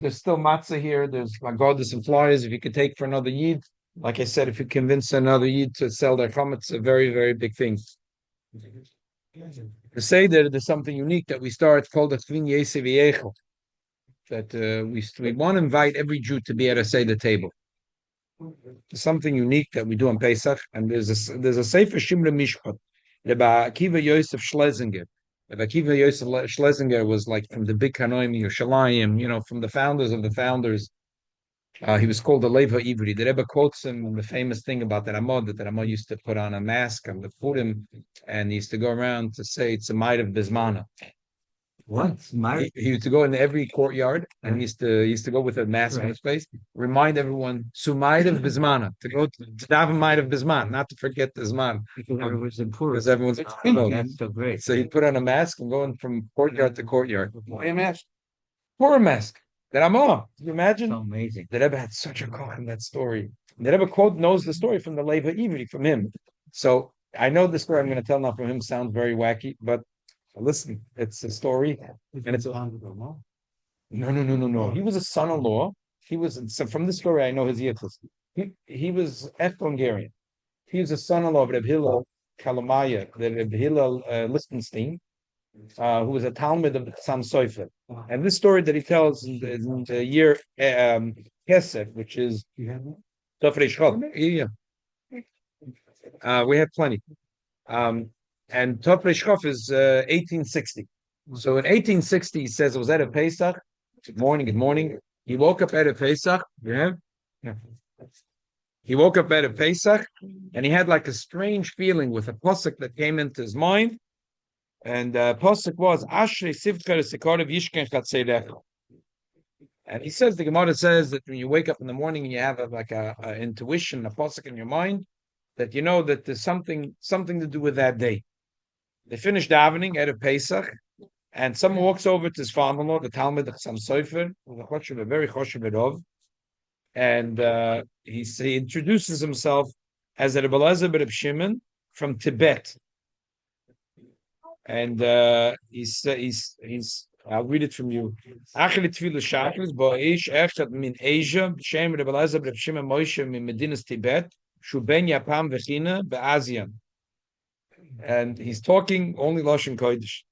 There's still matzah here. There's magodas and flyers. If you could take for another yid, like I said, if you convince another yid to sell their chametz, it's a very, very big thing. The Seder, there's something unique that we start called the Tvin Yesev Yechel. That we want to invite every Jew to be at a Seder table. There's something unique that we do on Pesach, and there's a Sefer Shimra Mishpat. Rabbi Akiva Yosef Schlesinger. Rabbi Akiva Yosef Schlesinger was like from the big Kanoim Yerushalayim, from the founders of the founders. He was called the Leva Ivri. The Rebbe quotes him the famous thing about the Ramah, that the Ramah used to put on a mask on the Purim, and he used to go around to say it's a might of Bismana. What? He used to go in every courtyard, and he used to go with a mask on his face, remind everyone Sumaid of Bismana, to go to daven might of Bisman, not to forget Bisman. Because everyone's like, That's so great. So he'd put on a mask and going from courtyard to courtyard. Why a mask? For a mask. That I'm on. Can you imagine? So amazing. The Rebbe had such a call in that story. The Rebbe quote knows the story from the Leva Ivri, from him. So I know the story I'm going to tell now from him sounds very wacky, but listen, it's a story, and it's no. He was a son-in-law. He was so from the story I know his yichus. He was Hungarian. He was a son-in-law of Reb Hillel Kalamaya, the Reb Hillel Lichtenstein, who was a Talmud of the Chassam Sofer. And this story that he tells in the year Kesef, which is Tofrei Shchol. Yeah. We have plenty. And Tofrei Shchol is 1860. So in 1860, he says it was at a Pesach. Good morning. He woke up at a Pesach. Yeah. He woke up at a Pesach, and he had like a strange feeling with a pasuk that came into his mind. And pasuk was Ashrei Sivcha Sikorav Yishken Chatzeirecha. And he says, the Gemara says that when you wake up in the morning and you have a intuition, a pasuk in your mind, that you know that there's something to do with that day. They finished davening at a Pesach, and someone walks over to his father-in-law, the Talmud of Chassam Sofer, a very choshev Rov, and he introduces himself as a Rebbe Elazar ben Shimon from Tibet. And he's I'll read it from you. Achli tefillah shachris bo'ish echad min Asia b'shem Rebbe Elazar ben Shimon Moshe min Medinas Tibet shu ben Yapam v'china be'Azian. And he's talking only Lashon Kodesh.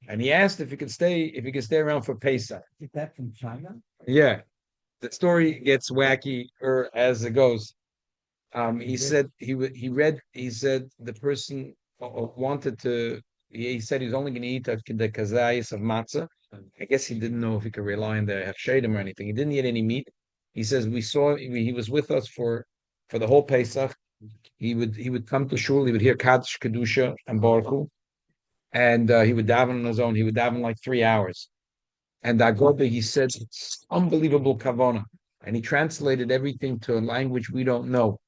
And he asked if he could stay around for Pesach. Is that from China? Yeah. The story gets wacky as it goes. He said the person wanted to. He said he was only going to eat the kazayas of matzah. I guess he didn't know if he could rely on the hafshedim or anything. He didn't eat any meat. He says he was with us for the whole Pesach. He would come to shul. He would hear Kaddish, Kedusha, and Baruch, and he would daven on his own. He would daven like 3 hours. And Agoda, he said, it's unbelievable kavana. And he translated everything to a language we don't know.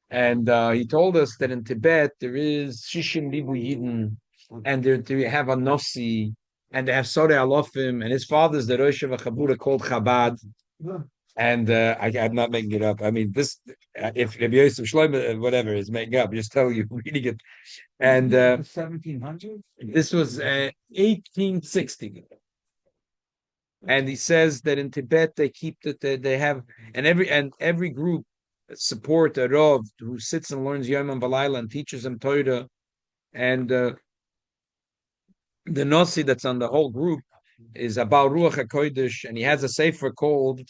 And he told us that in Tibet there is Shishim Libu Yidden, and they have a Nossi, and they have Sore Alofim, and his father's the Rosh of a Chabura called Chabad. And I'm not making it up. I mean, this, if Rabbi Yosef Shlomo, whatever, is making up, just tell you, reading it. And 1700? This was 1860. And he says that in Tibet they keep that they have, and every group support a Rav who sits and learns Yom and Balayla and teaches them Torah, and the Nasi that's on the whole group is about Ruach HaKodesh, and he has a sefer called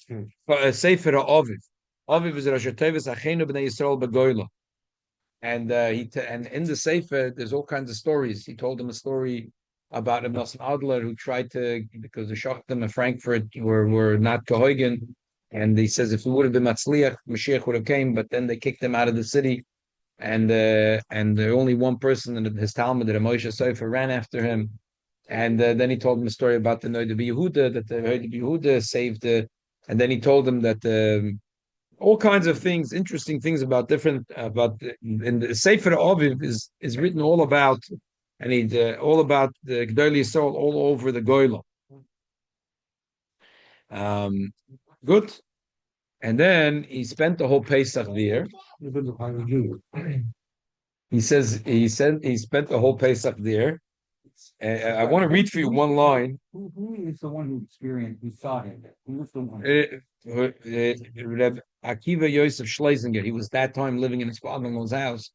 a Sefer HaAviv. Aviv is Rosh Tevis Achenu B'nei Yisrael B'Goyla. And and in the sefer there's all kinds of stories. He told them a story about a Nosson Adler who tried to, because the Shachtim in Frankfurt were not Kehoigen, and he says if it would have been Matzliach, Mashiach would have came, but then they kicked him out of the city, and the only one person in his Talmud, that Moshe Sofer, ran after him, and then he told him a story about the Noid Yehuda, that the Noid Yehuda saved, and then he told him that all kinds of things, interesting things about in the Sefer Aviv is written all about. And all about the Gdoli Yisrael all over the Goyla. Good. And then he spent the whole Pesach there. He said he spent the whole Pesach there. I want to read for you one line. Who is the one who experienced, who saw him? Who was the one? Reb Akiva Yosef Schlesinger. He was that time living in his father-in-law's house,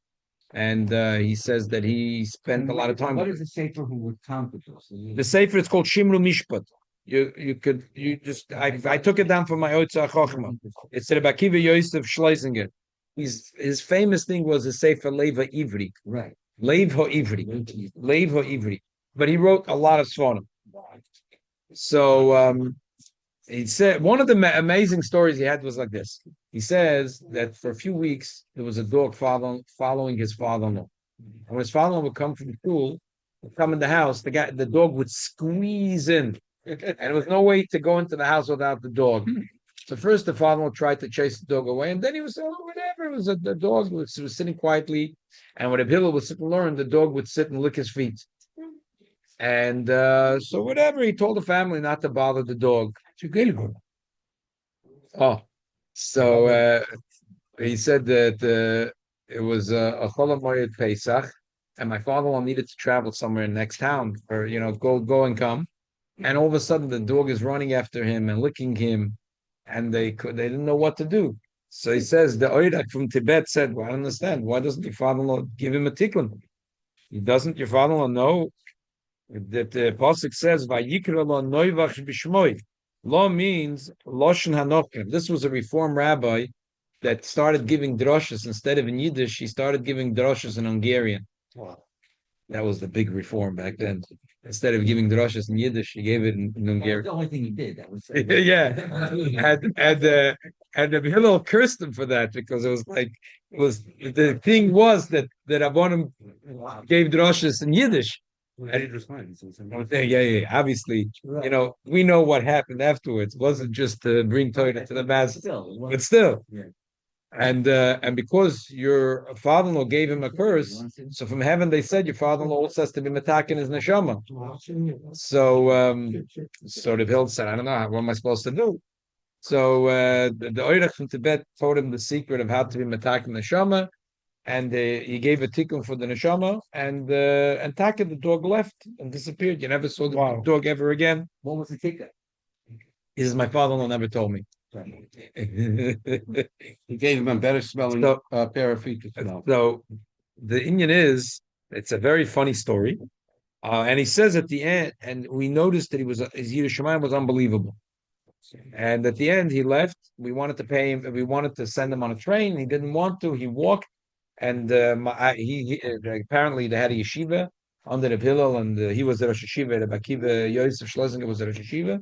and he says that he spent a lot of time. What is the Sefer who recounted this? The Sefer it's called Shimru Mishpat. I took it down from my Otza Chochma. It's Reb Akiva Yosef Schlesinger. His famous thing was the Sefer Leva Ivri. Right. Lev Ivri. Lev Ivri. But he wrote a lot of Sfonim. So he said one of the amazing stories he had was like this. He says that for a few weeks there was a dog following his father-in-law. And when his father-in-law would come from school, would come in the house, the dog would squeeze in. And there was no way to go into the house without the dog. So first the father-in-law tried to chase the dog away, and then he was whatever. It was the dog was sitting quietly, and when a Hillel would sit and learn, the dog would sit and lick his feet. And so whatever, he told the family not to bother the dog. Oh, so he said that it was a Chol Hamoed Pesach, and my father-in-law needed to travel somewhere in the next town, or go and come. And all of a sudden, the dog is running after him and licking him, and they didn't know what to do. So he says the Oirak from Tibet said, "Well, I don't understand. Why doesn't your father-in-law give him a tikkun? Doesn't your father-in-law know that the pasuk says Vayikra lo noivach b'shmoi? Law means loshen hanocher. This was a reform rabbi that started giving droshes instead of in Yiddish. He started giving droshes in Hungarian. Wow. That was the big reform back then. Instead of giving droshes in Yiddish, he gave it in Hungarian. The only thing he did that was yeah, and the Hillel cursed him for that because the thing was that Rabbanim gave droshes in Yiddish. Yeah. Obviously, we know what happened afterwards. It wasn't just to bring Torah to the masses, but still. Yeah. And because your father-in-law gave him a curse, so from heaven they said your father-in-law also has to be metakin his neshama. So the Hill said, I don't know, what am I supposed to do? So the Oirach from Tibet told him the secret of how to be metakin neshama, and he gave a tikkun for the neshama, and Taka, the dog, left and disappeared. You never saw the dog ever again. What was the tikkun? He says, my father-in-law never told me. He gave him a better smelling pair of feet to smell. So the Inyan is, it's a very funny story. And he says at the end, and we noticed that his Yiddish Shemayim was unbelievable. And at the end, he left. We wanted to pay him. We wanted to send him on a train. He didn't want to. He walked. And he apparently they had a yeshiva under the Hillel, and he was the Rosh Yeshiva. The Akiva Yosef Schlesinger was the Rosh Yeshiva.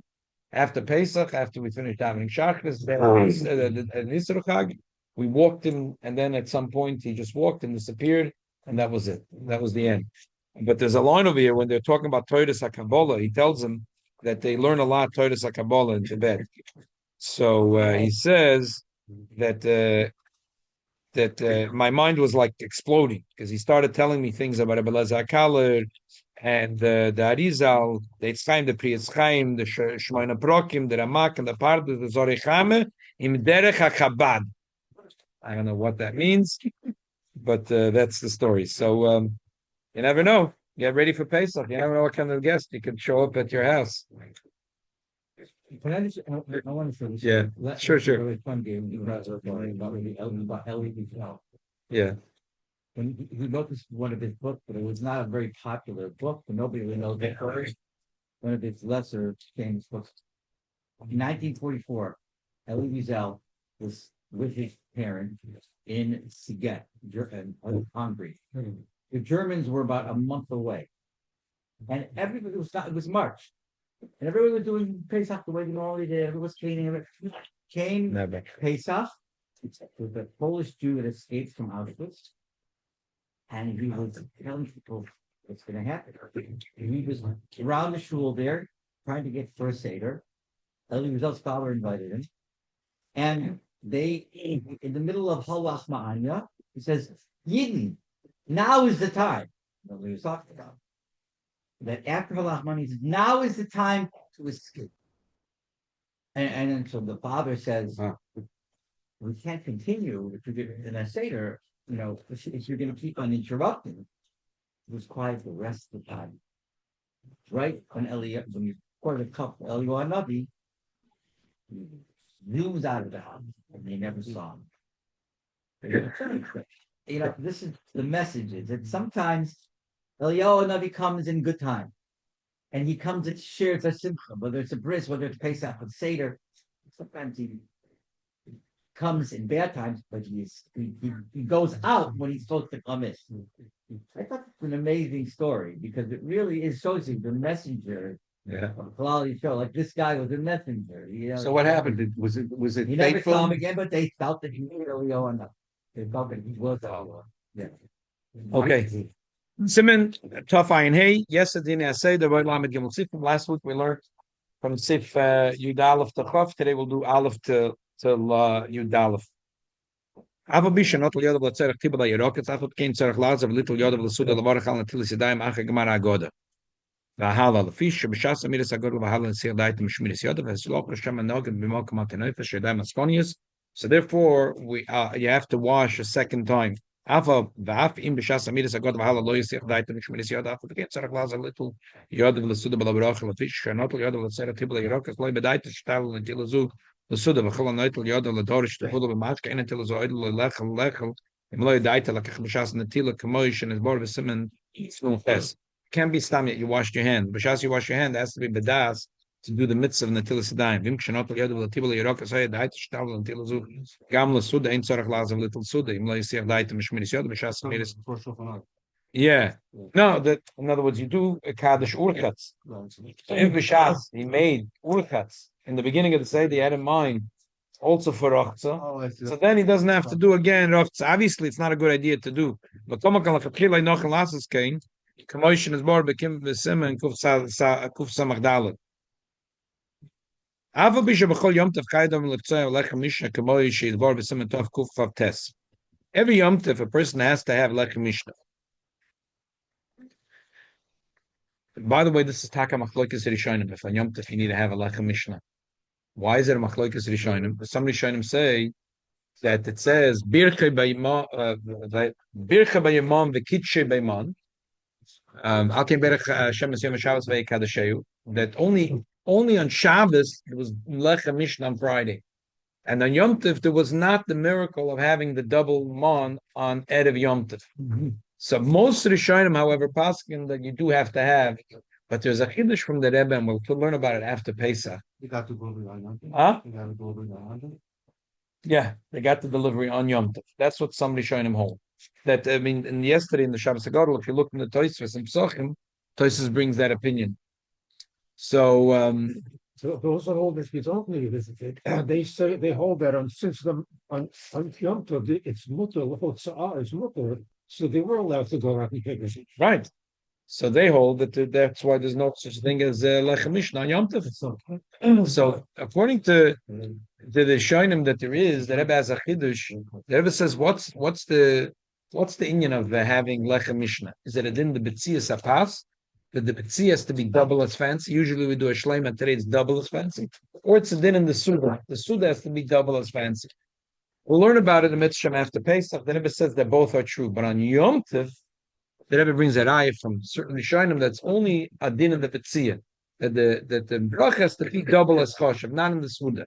After Pesach, after we finished davening Shachris, Nissan Chag, we walked him, and then at some point he just walked and disappeared, and that was it. That was the end. But there's a line over here when they're talking about Torah HaKabbalah. He tells them that they learn a lot Torah HaKabbalah in Tibet. So he says that my mind was like exploding because he started telling me things about Rebbe Elazar Kaller and the Arizal, the Yitzchaim, the Pri Yitzchaim, the Shmoyna Prokim, the Ramak, and the Pardes, the Zorechame, im Derech HaChabad. I don't know what that means, but that's the story. So you never know. Get ready for Pesach. You never know what kind of guest you could show up at your house. Can I just? I want to say this. Yeah, sure. Really fun game because of about Ellie himself. Yeah. When he wrote this one of his books, but it was not a very popular book, but nobody really knows it. One of his lesser famous books. In 1944, Elie Wiesel was with his parents in Siget, Hungary. The Germans were about a month away, and everybody it was March. And everyone was doing Pesach the way they normally did. Everyone was cleaning. Came Pesach with a Polish Jew that escaped from Auschwitz. And he was telling people what's going to happen. He was around the shul there, trying to get for a Seder. Elie Wiesel's father invited him. And they, in the middle of Halach Ma'anya, he says, Yidden, now is the time. Nobody was talking about. That after Halach Ma'anya, he says, now is the time to escape. And so the father says, we can't continue if you're in a Seder. If you're going to keep on interrupting, it was quiet the rest of the time. Right when you pour the cup, Eliyahu Navi zooms out of the house, and they never saw him. This is the message is that sometimes Eliyahu Navi comes in good time, and he comes and shares a simcha, whether it's a bris, whether it's Pesach, or Seder. Sometimes he comes in bad times, but he goes out when he's supposed to come in. I thought it's an amazing story because it really is shows you the messenger. Yeah. Quality show like this guy was a messenger. So what happened? Was it He never saw him fateful? again, but they felt that he knew Eliyahu enough. They felt that he was Eliyahu. Yeah. Okay. Simon, tough ayin hey. Yesterday I say the word lamed gimel sif. Last week we learned from sif Yud Aleph to Chof. Today we'll do Aleph to Yud Aleph. Ava bisha not liyad of l'tzerach tibel ha'yirok. It's afot kein tzerach laz of little yod of l'suda l'varach al natilis yadayim acha gemar agoda. V'ahala l'fish b'shas amiris agod v'ahala n'sir daitim shmiris yodav v'esloch l'shem anoged b'mokum atenofesh yadayim askonius. So therefore, you have to wash a second time. Ava v'af im b'shas amiris agod v'ahala lo yisir daitim shmiris yodav. Afot kein tzerach laz of little yod of l'suda l'varach al l'fish not yod of l'tzerach tibel ha'yirok. It's loy b'daitim shtal l'tilazu. The Suda v'chol noitel yoda l'dorish the huda b'machka ina til zoid l'lechel lechel imloy daita l'kach b'shas netila kamoish and his bar v'simen snul ches. Can't be stam yet you washed your hand. B'shas you wash your hand, it has to be bedas to do the mitzvah of netila sedayim. Vim kshanot yoda v'latibel yirok asay daita shtav l'netila zu gam l'suda ein tzarech lazav little suda imloy yisir daita mishmiris yoda b'shas miris. Yeah. No, that in other words, you do a kaddish urchatz. So if b'shas he made urchatz in the beginning of the Seder, he had in mind also for Rochza. So then he doesn't have to do again Rochza. Obviously, it's not a good idea to do. But Tomakal Lachakilai Nochel Lasses came, Kamoishin is more Bekim Besim and Kuf Samach Dalet. Ava Bisha Bechol Yom Tev Chaydam Leptzai Lechem Mishnah Kamoish is more Besim and Tov Kuf Fav Tes. Every Yom Tev, a person has to have Lechem Mishnah. By the way, this is Taka Machloikis Rishonim. If on Yom Tov you need to have a Lechem Mishnah. Why is it a Machloikis Rishonim? Some Rishonim say that it says Birche Bayimon V'Kitshe Bayimon. Alkem Berech Hashem Yom Shabbos Ve'Kadasheyu. That only on Shabbos there was Lechem Mishnah on Friday, and on Yom Tov there was not the miracle of having the double mon on Erev Yom Tov. So most Rishonim, however, paskin that you do have to have, but there's a chiddush from the Rebbe, and we'll learn about it after Pesach. You got to go on. Huh? You got to go on. Yeah, they got the delivery on Yom Tov. That's what some Rishonim hold. That I mean, yesterday in the Shabbos Hagadol, if you look in the Tosfos and Psachim, Tosfos brings that opinion. So those are all this only visited. They say they hold that on Yom Tov it's mutter it's mutter, so they were allowed to go out and take it. right. So they hold that that's why there's no such thing as Lechem Mishnah on Yom Tov. So according to the Rishonim that there is, the Rebbe has a chiddush. The Rebbe says, what's the inyan of having Lechem Mishnah? Is it a din the B'tzias Apas? That the B'tzias has to be double as fancy. Usually we do a shleim, and today it's double as fancy. Or it's a din in the Suda. The Suda has to be double as fancy. We'll learn about it in Mitzvah after Pesach. The Rebbe says that both are true. But on Yom Tov, the Rebbe brings that ayah from certain Rishonim that's only a din in the B'tziyah. That the brach has to be double as choshev, not in the Suda.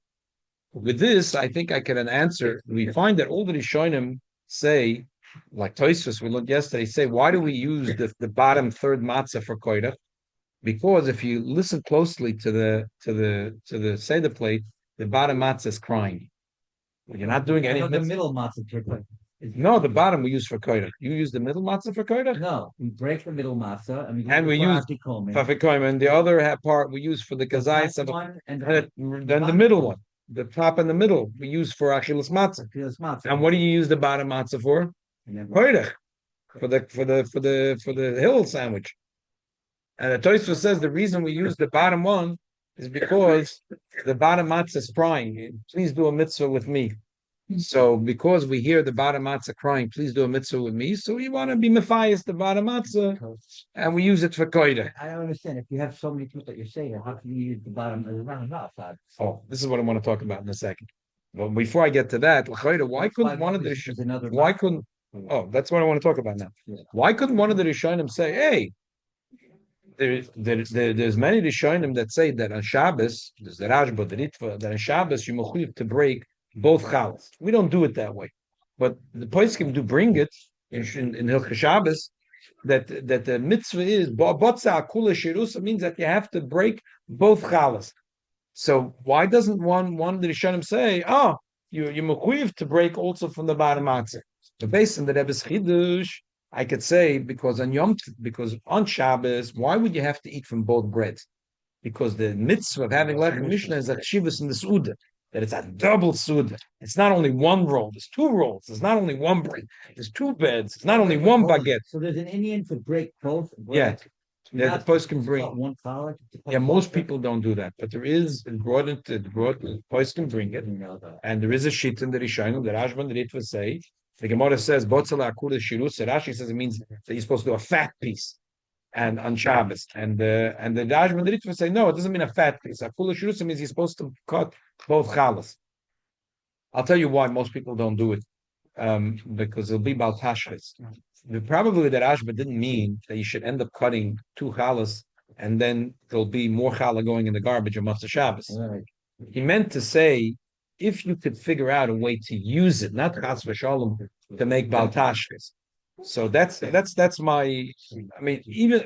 With this, I think I can answer. We find that all the Rishonim say, like Tosfos we looked yesterday, say, why do we use the bottom third matzah for koirach? Because if you listen closely to the Seder plate, the bottom matzah is crying. You're not doing any. The middle matzah trick. No, the bottom we use for koirach. You use the middle matzah for koirach? No, we break the middle matzah and we use Fafikoim, and the other part we use for the kazayis, and then the middle one. The top and the middle we use for achilas matzah. And what do you use the bottom matzah for? Koirach, for the hill sandwich. And the Tosfos says the reason we use the bottom one is because the bottom matzah is crying. Please do a mitzvah with me. So because we hear the bottom matzah crying, please do a mitzvah with me. So we want to be mephayis the bottom matzah, and we use it for koirach. I don't understand. If you have so many people that you're saying, how can you use the bottom of the round outside? Oh, this is what I want to talk about in a second. Well, before I get to that, why couldn't one of the why couldn't? Oh, that's what I want to talk about now. Why couldn't one of the Rishonim say, "Hey, there's many Rishonim that say that on Shabbos, there's the Rashba, the Ritva, that on Shabbos you mechuyev to break both chalas. We don't do it that way, but the poskim do bring it in Hilchah Shabbos that the mitzvah is botza kula shirusa means that you have to break both chalas. So why doesn't one of the Rishonim say, oh, you're mechuyev to break also from the bottom matzah? But based on the Rebbe's chidush, I could say because on Shabbos, why would you have to eat from both breads? Because the mitzvah of having lechem mishnah is a chivus in the suda, that it's a double suda. It's not only one roll; there's two rolls. There's not only one bread. There's two beds. It's not only one baguette. So there's an Indian to break both. Yeah, the post can bring. One college. Yeah, most people don't do that, but there is the post can bring it, and there is a sheet in the Rishon. The Rashban the Ritva say the Gemara says botzala akula shirus. Rashi says it means that you're supposed to do a fat piece, and on Shabbos, and the Rashban the Ritva say no, it doesn't mean a fat piece. Akula shirus means you're supposed to cut both chalas. I'll tell you why most people don't do it, because it'll be baltashres. Probably that Rashba didn't mean that you should end up cutting two chalas and then there'll be more challah going in the garbage on Motzei Shabbos. Right. He meant to say, if you could figure out a way to use it, not chas v'shalom, to make baltashkes. So that's my. I mean, even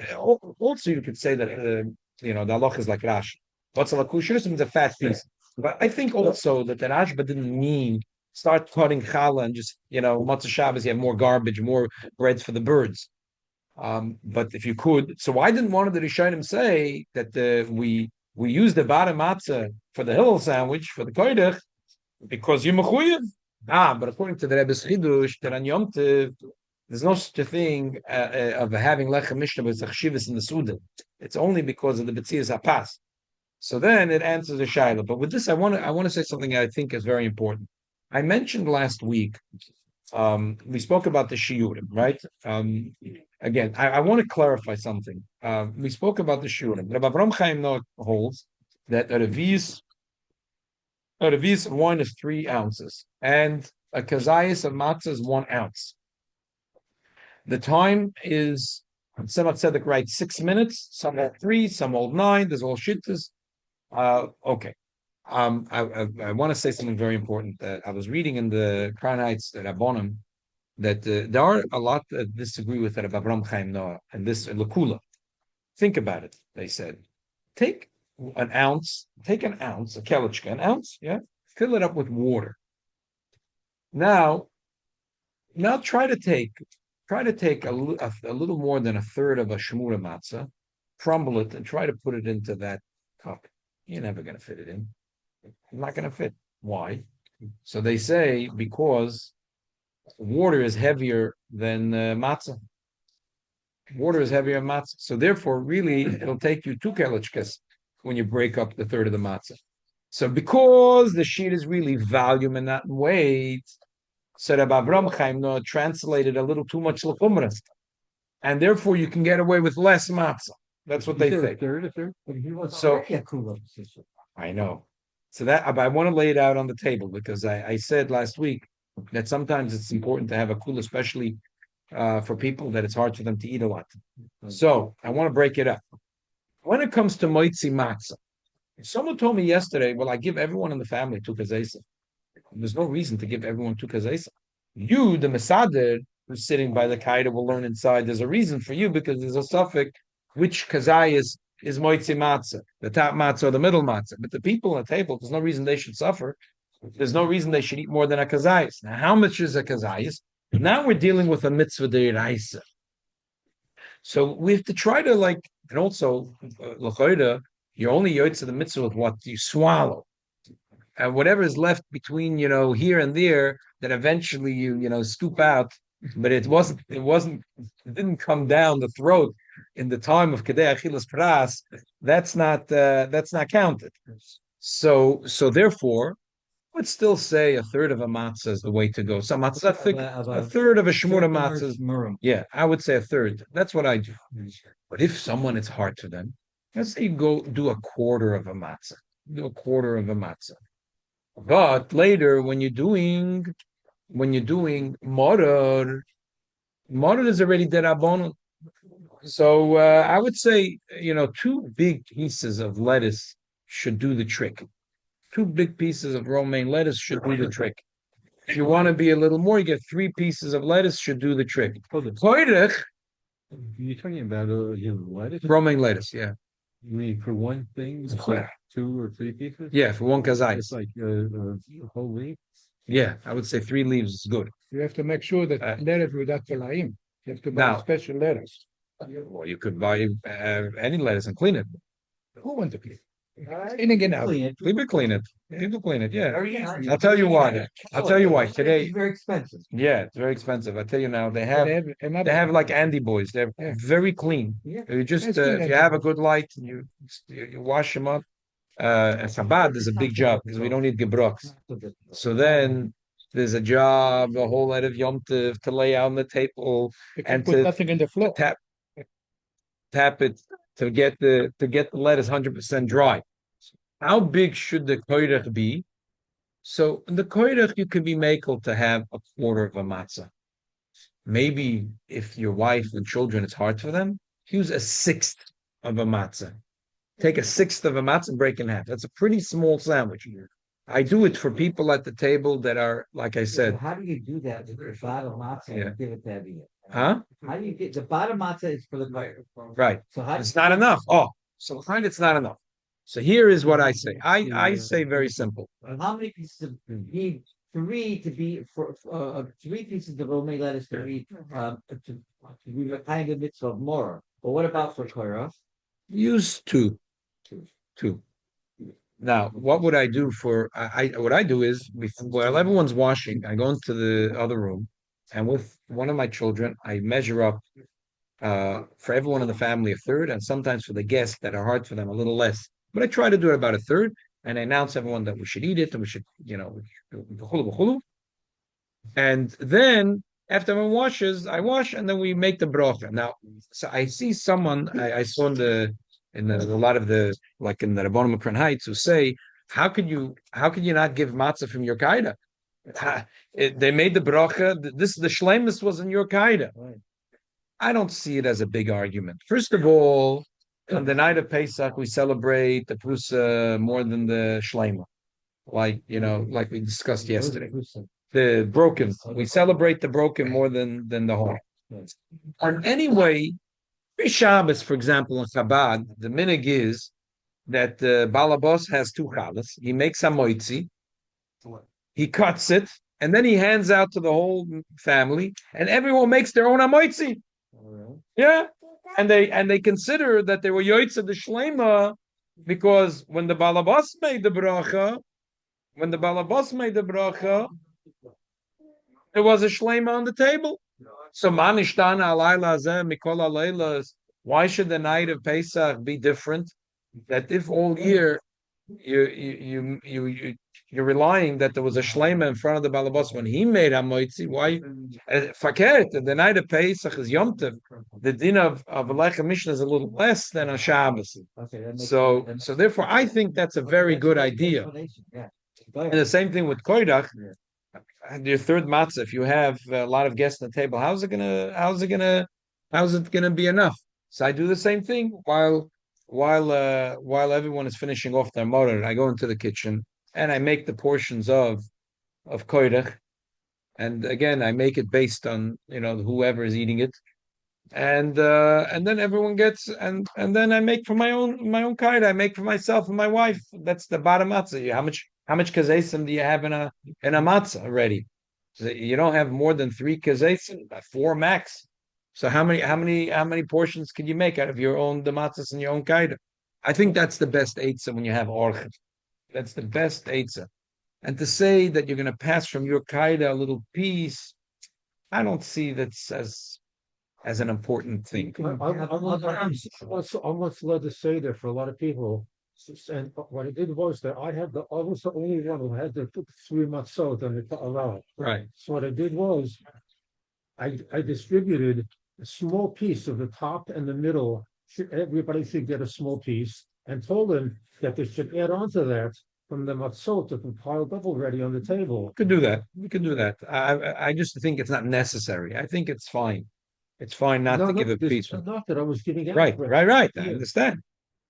also you could say that the halach is like Rashi. What's a lakushus means a fat piece, but I think also that the Rashba didn't mean start cutting challah and just Motzei Shabbos you have more garbage, more breads for the birds. But if you could, so why didn't one of the Rishonim say that we use the bottom matzah for the Hillel sandwich for the koydech because you're mechuyev? But according to the Rebbe's chidush, that on Yom Tov, there's no such a thing of having lechem mishnah with chshivas in the suda. It's only because of the betzias hapas. So then it answers the shaila. But with this, I want to say something I think is very important. I mentioned last week. We spoke about the shiurim, right? Again, I want to clarify something. We spoke about the shiurim. Rabbi Avram Chaim Noach holds that a reviz of wine is 3 ounces, and a kazayas of matzah is 1 ounce. The time is, Tzemach Tzedek writes 6 minutes. Some hold 3, some hold 9. There's all shittas. Okay. I want to say something very important. That I was reading in the Kranites Rabbonim that there are a lot that disagree with Rabbi Avram Chaim Noah and this Lakula. Think about it. They said, take an ounce, a kelichka, an ounce, yeah, fill it up with water. Now try to take a little more than a third of a shmura matzah, crumble it, and try to put it into that cup. You're never going to fit it in. It's not going to fit. Why? So they say because water is heavier than matzah. Water is heavier than matzah. So therefore, really, it'll take you 2 kelichkas when you break up the third of the matzah. So because the sheet is really volume and not weight, so Rabbi Avram Chaim Noah translated a little too much l'chumra, and therefore you can get away with less matzah. That's what they think. So I know. So that I want to lay it out on the table because I said last week that sometimes it's important to have a kula, especially for people that it's hard for them to eat a lot. So I want to break it up. When it comes to Motzi Matza, someone told me yesterday, well, I give everyone in the family 2 kazaysa. There's no reason to give everyone 2 kazaysa. You, the Mesader, who's sitting by the kaida, will learn inside. There's a reason for you because there's a suffix which kazayas is Motzi Matza, the top matzah or the middle matzah. But the people on the table, there's no reason they should suffer. There's no reason they should eat more than a kazayas. Now, how much is a kazayas? Now we're dealing with a mitzvah deraisa. So we have to try to and also, l'chayda, you're only yotze the mitzvah with what you swallow. And whatever is left between, here and there, that eventually you scoop out, but it didn't come down the throat in the time of Kedei Achilas Pras, that's not counted. So therefore, I would still say a third of a matzah is the way to go. Some matzah, a third of a shmura matzah. Yeah, I would say a third. That's what I do. But if someone it's hard for them, let's say you go do a quarter of a matzah. Do a quarter of a matzah. But later, when you're doing morar is already derabbanon. So I would say, two big pieces of lettuce should do the trick. Two big pieces of romaine lettuce should do the trick. If you want to be a little more, you get 3 pieces of lettuce should do the trick. Koirech, You're talking about lettuce? romaine lettuce, yeah. You mean for one thing, it's like 2 or 3 pieces? Yeah, for one It's kazais. like a whole leaf? Yeah, I would say 3 leaves is good. You have to make sure that lettuce without tolaim. You have to buy Now- special lettuce. Well, you could buy any lettuce and clean it. Who wants to clean? In again out. Clean it. People clean it. People clean it, yeah. Very I'll tell you why. I'll tell you why. Today, It's very expensive. yeah, it's very expensive. I tell you now, they have like Andy boys. They're Yeah. very clean. Yeah. You just That's good, if you have a good light, you wash them up. And Chabad is a big job because we don't need gebroks. So then there's a job, a whole lot of Yom Tov to lay out on the table You can and put to nothing in the floor. tap it to get the lettuce 100% dry. How big should the koirach be? So in the koirach, you can be makel to have a quarter of a matzah. Maybe if your wife and children, it's hard for them, use a sixth of a matzah. Take a sixth of a matzah and break in half. That's a pretty small sandwich. I do it for people at the table that are, like I So said, how do you do that with the bottom matzah Yeah. and give it to everyone? huh? How do you get the bottom matzah is for the fire? Right. So how It's not enough. Oh, so fine, it's not enough. So here is what I say. I say very simple. how many pieces of need 3 pieces of romaine lettuce to be a kind of mitzvah more. But what about for Korah? Use two. Two. Now, what would I do for what I do is while everyone's washing, I go into the other room and with one of my children, I measure up for everyone in the family a third, and sometimes for the guests that are hard for them a little less. But I try to do it about a third, and I announce everyone that we should eat it and we should, and then after everyone washes, I wash, and then we make the brocha. Now, so I see someone I saw a lot of the like in the Rabbanim Akron Heights who say, how could you not give matzah from your kaida? They made the bracha. The shleimus was in your kaida. Right. I don't see it as a big argument. First of all, on the night of Pesach, we celebrate the prusa more than the shlema, like like we discussed yesterday. The broken, we celebrate the broken more than the whole. And anyway, Shabbos, for example, in Chabad, the minig is that the balabos has 2 challahs. He makes a moitzi, he cuts it, and then he hands out to the whole family, and everyone makes their own amoitzi. Yeah, and they consider that they were yoitza the shlema because when the balabos made the bracha, there was a shlema on the table. So manishtana alayla zeh mikol alaylas. Why should the night of Pesach be different? That if all year you're relying that there was a shlema in front of the balabos when he made hamoitzi, why fakert? The night of Pesach is Yom Tov. The din of Lechem Mishnah is a little less than on Shabbos. Okay, that makes So sense. therefore, I think that's a very good idea. Yeah. And the same thing with koidach. Your third matzah, if you have a lot of guests on the table, how's it gonna be enough? So I do the same thing while everyone is finishing off their motor. I go into the kitchen and I make the portions of koidach, and again I make it based on whoever is eating it, and then everyone gets and then I make for my own kind. I make for myself and my wife. That's the bottom matzah. How much kazesim do you have in a matzah already? So you don't have more than 3 kazesim, 4 max. So how many portions can you make out of your own the matzahs and your own kaida? I think that's the best eitzah when you have orchid. That's the best eitzah. And to say that you're going to pass from your kaida a little piece, I don't see that as an important thing. Almost led to say that for a lot of people. And what I did was that I was the only one who had the 3 matzot on the allowed. Right. So what I did was I distributed a small piece of the top and the middle. Everybody should get a small piece, and told them that they should add on to that from the matzot that were piled up already on the table. We could do that. I just think it's not necessary. I think it's fine. It's fine not to give a this piece. is not that I was giving out. Right, bread. right. I Yeah. understand.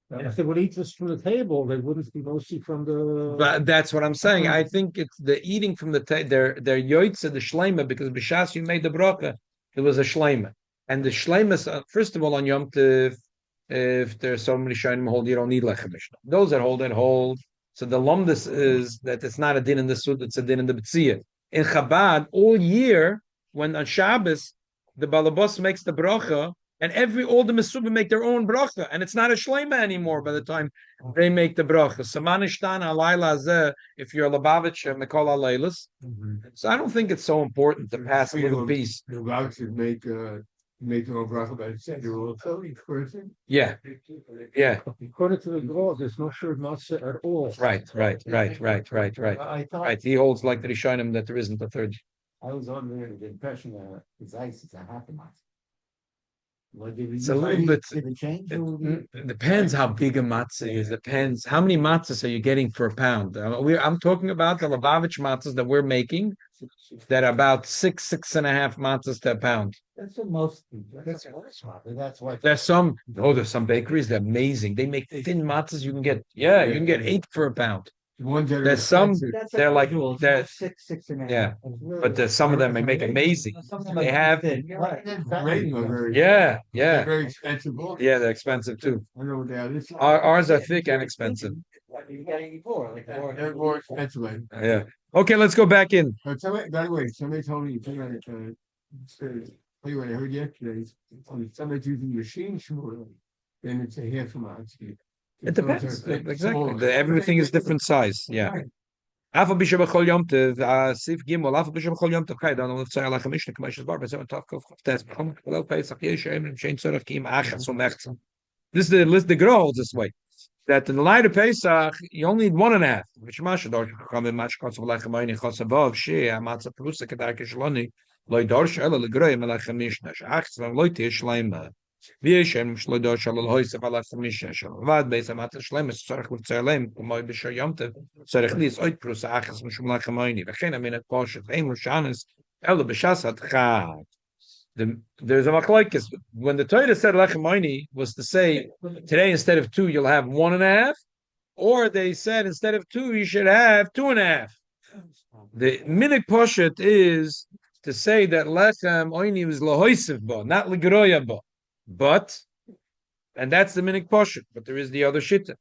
And if they would eat this from the table, they wouldn't be mostly from the. But that's what I'm saying. I think it's the eating from the they're yoitze the shleima because b'shas you made the bracha, it was a shleima, and the shleima first of all on Yom Tov, if there's so many shayim hold you don't need lechem mishnah. Those that hold it hold. So the lumdus is that it's not a din in the sud, it's a din in the b'tziyah. In Chabad all year when on Shabbos the balabos makes the bracha. And all the Mesubim make their own bracha, and it's not a shleima anymore by the time they make the bracha. Samanishtan alayla zeh, if you're a Lubavitch Mikol Alaylas. So I don't think it's so important to pass a little piece. The Lubavitch should make their own bracha by the Seder also, each person. Yeah. According to the law, there's no shir matzah at all. Right. I thought, Right. He holds like the Rishonim that there isn't a third. I was under the impression that it's ice, it's a half a month. It's a little bit. Did it change? It depends how big a matzah is. Depends how many matzahs are you getting for a pound. I'm talking about the Lubavitch matzahs that we're making that are about six and a half matzahs to a pound. That's what most. That's why. There's some bakeries that are amazing. They make thin matzahs. You can get 8 for a pound. The ones that are There's some expensive. they're like unusual. It's they're not six and a half. yeah, It's really- but there's some of them they make amazing. Some of them They are have thin. You're right. Great, but very- yeah. They're very expensive. Also. Yeah, they're expensive too. I know what they are. This- Ours are thick and expensive. You're getting more, like more. They're more expensive. Like. Yeah. Okay, let's go back in. But somebody, by the way, somebody told me, tell you what I heard yesterday, if somebody's using machine shmur, then it's a half a month. It depends. Exactly. Everything is different size. Yeah. Alpha Bishop Chol Yom Tov, Sif Gimel, Alpha Bishop Chol Yom Tov, Don't know if Tzayah Lachem Mishnah, Kamash's Barber, Seven Tov Kov Test, Kollel Pesach, Yeshem, Shein Tzorach Kim Achas, so Mechza. This is the list. The girl holds this way. That in the light of Pesach, you only need 1.5. Which Masha Dorsh Chachamim Mash Kotzav Lechem Ayni Chosavav Sheh Amatzah Prusa Kedar Kishloni Loi Dorsh Ela Legroy Melechem Mishnah Achas Loi Tish Shleima. V'yeshem shlo dorsh alol hoysef ala chamisha shel vad beis amat shlemes tzarich l'tzalem kumoy b'shor yom tov tzarich lis oit prus achas mishum lachamayni v'chein aminat poshet ein rushanis elo b'shas hadchad. There's a machlokes when the Torah said lachamayni was to say today instead of 2 you'll have 1.5, or they said instead of 2 you should have 2.5. The minik poshet is to say that lechem oyni was lahoysef bo, not legroya bo. But, and that's the minik poshet. But there is the other shitta.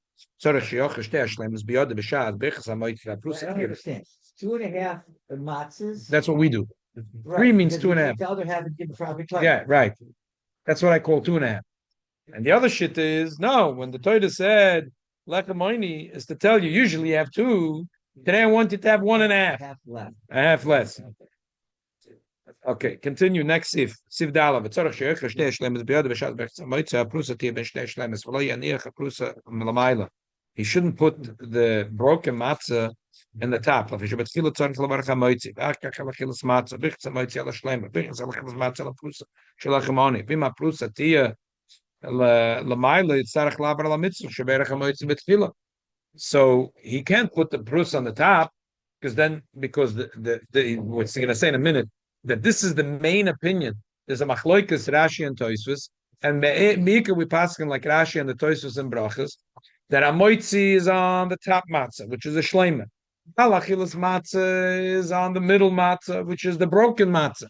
I understand. 2.5 matzahs. That's what we do. Right, 3 means because 2.5. The other half is given for Avitayim. Yeah, right. That's what I call 2.5. And the other shitta is no. When the Torah said lechamoini is to tell you usually you have 2. Today I want you to have 1.5. Half left. A half less. Okay, continue. Next sif. Sif dalav. Tzorach she'ech shtei shlemes b'yad b'shas b'chtzamotza prusa tiyeh ben shtei shlemes v'lo yaniach prusa m'lamayla. He shouldn't put the broken matzah in the top. If you betchila tzorach levarach hamoitzi, v'achkach alachilas matzah b'chtzamotzi ala shlema, b'chtzam alachilas matzah ala prusa shelachimoni. V'ima prusa tiyeh l'mayla yitzarach lavar ala mitzvah sheberach hamoitzi betchila. So he can't put the prusa on the top because the what's he going to say in a minute. That this is the main opinion. There's a machloikas Rashi and Tosfos, and Mika we passing like Rashi and the Tosfos and Brachas, that Amoitzi is on the top matzah, which is a shleima. Halachilas matzah is on the middle matzah, which is the broken matzah.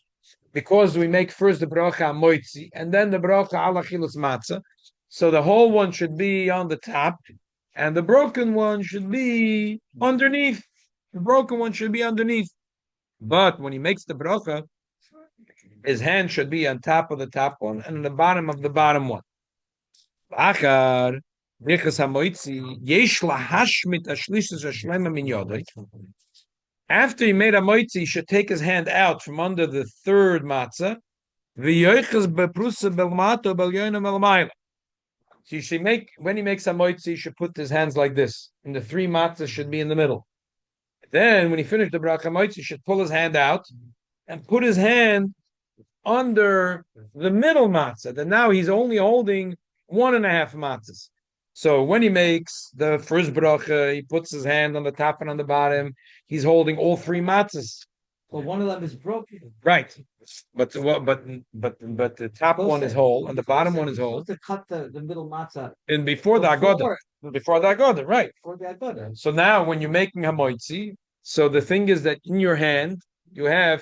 Because we make first the bracha Amoitzi, and then the bracha halachilas matzah, so the whole one should be on the top, and the broken one should be underneath. The broken one should be underneath. But when he makes the bracha, his hand should be on top of the top one and on the bottom of the bottom one. After he made a moitzi, he should take his hand out from under the third matzah. So when he makes a moitzi, he should put his hands like this, and the 3 matzahs should be in the middle. Then, when he finished the bracha moitzi, he should pull his hand out and put his hand under the middle matzah. Then now he's only holding 1.5 matzahs. So when he makes the first bracha, he puts his hand on the top and on the bottom. He's holding all 3 matzahs. But one of them is broken. Right. But the top one is whole and the bottom one is You're whole. supposed to cut the middle matzah And before the Agoda. Before the Agoda, right. before the agoda. So now when you're making hamoitzi, so the thing is that in your hand, you have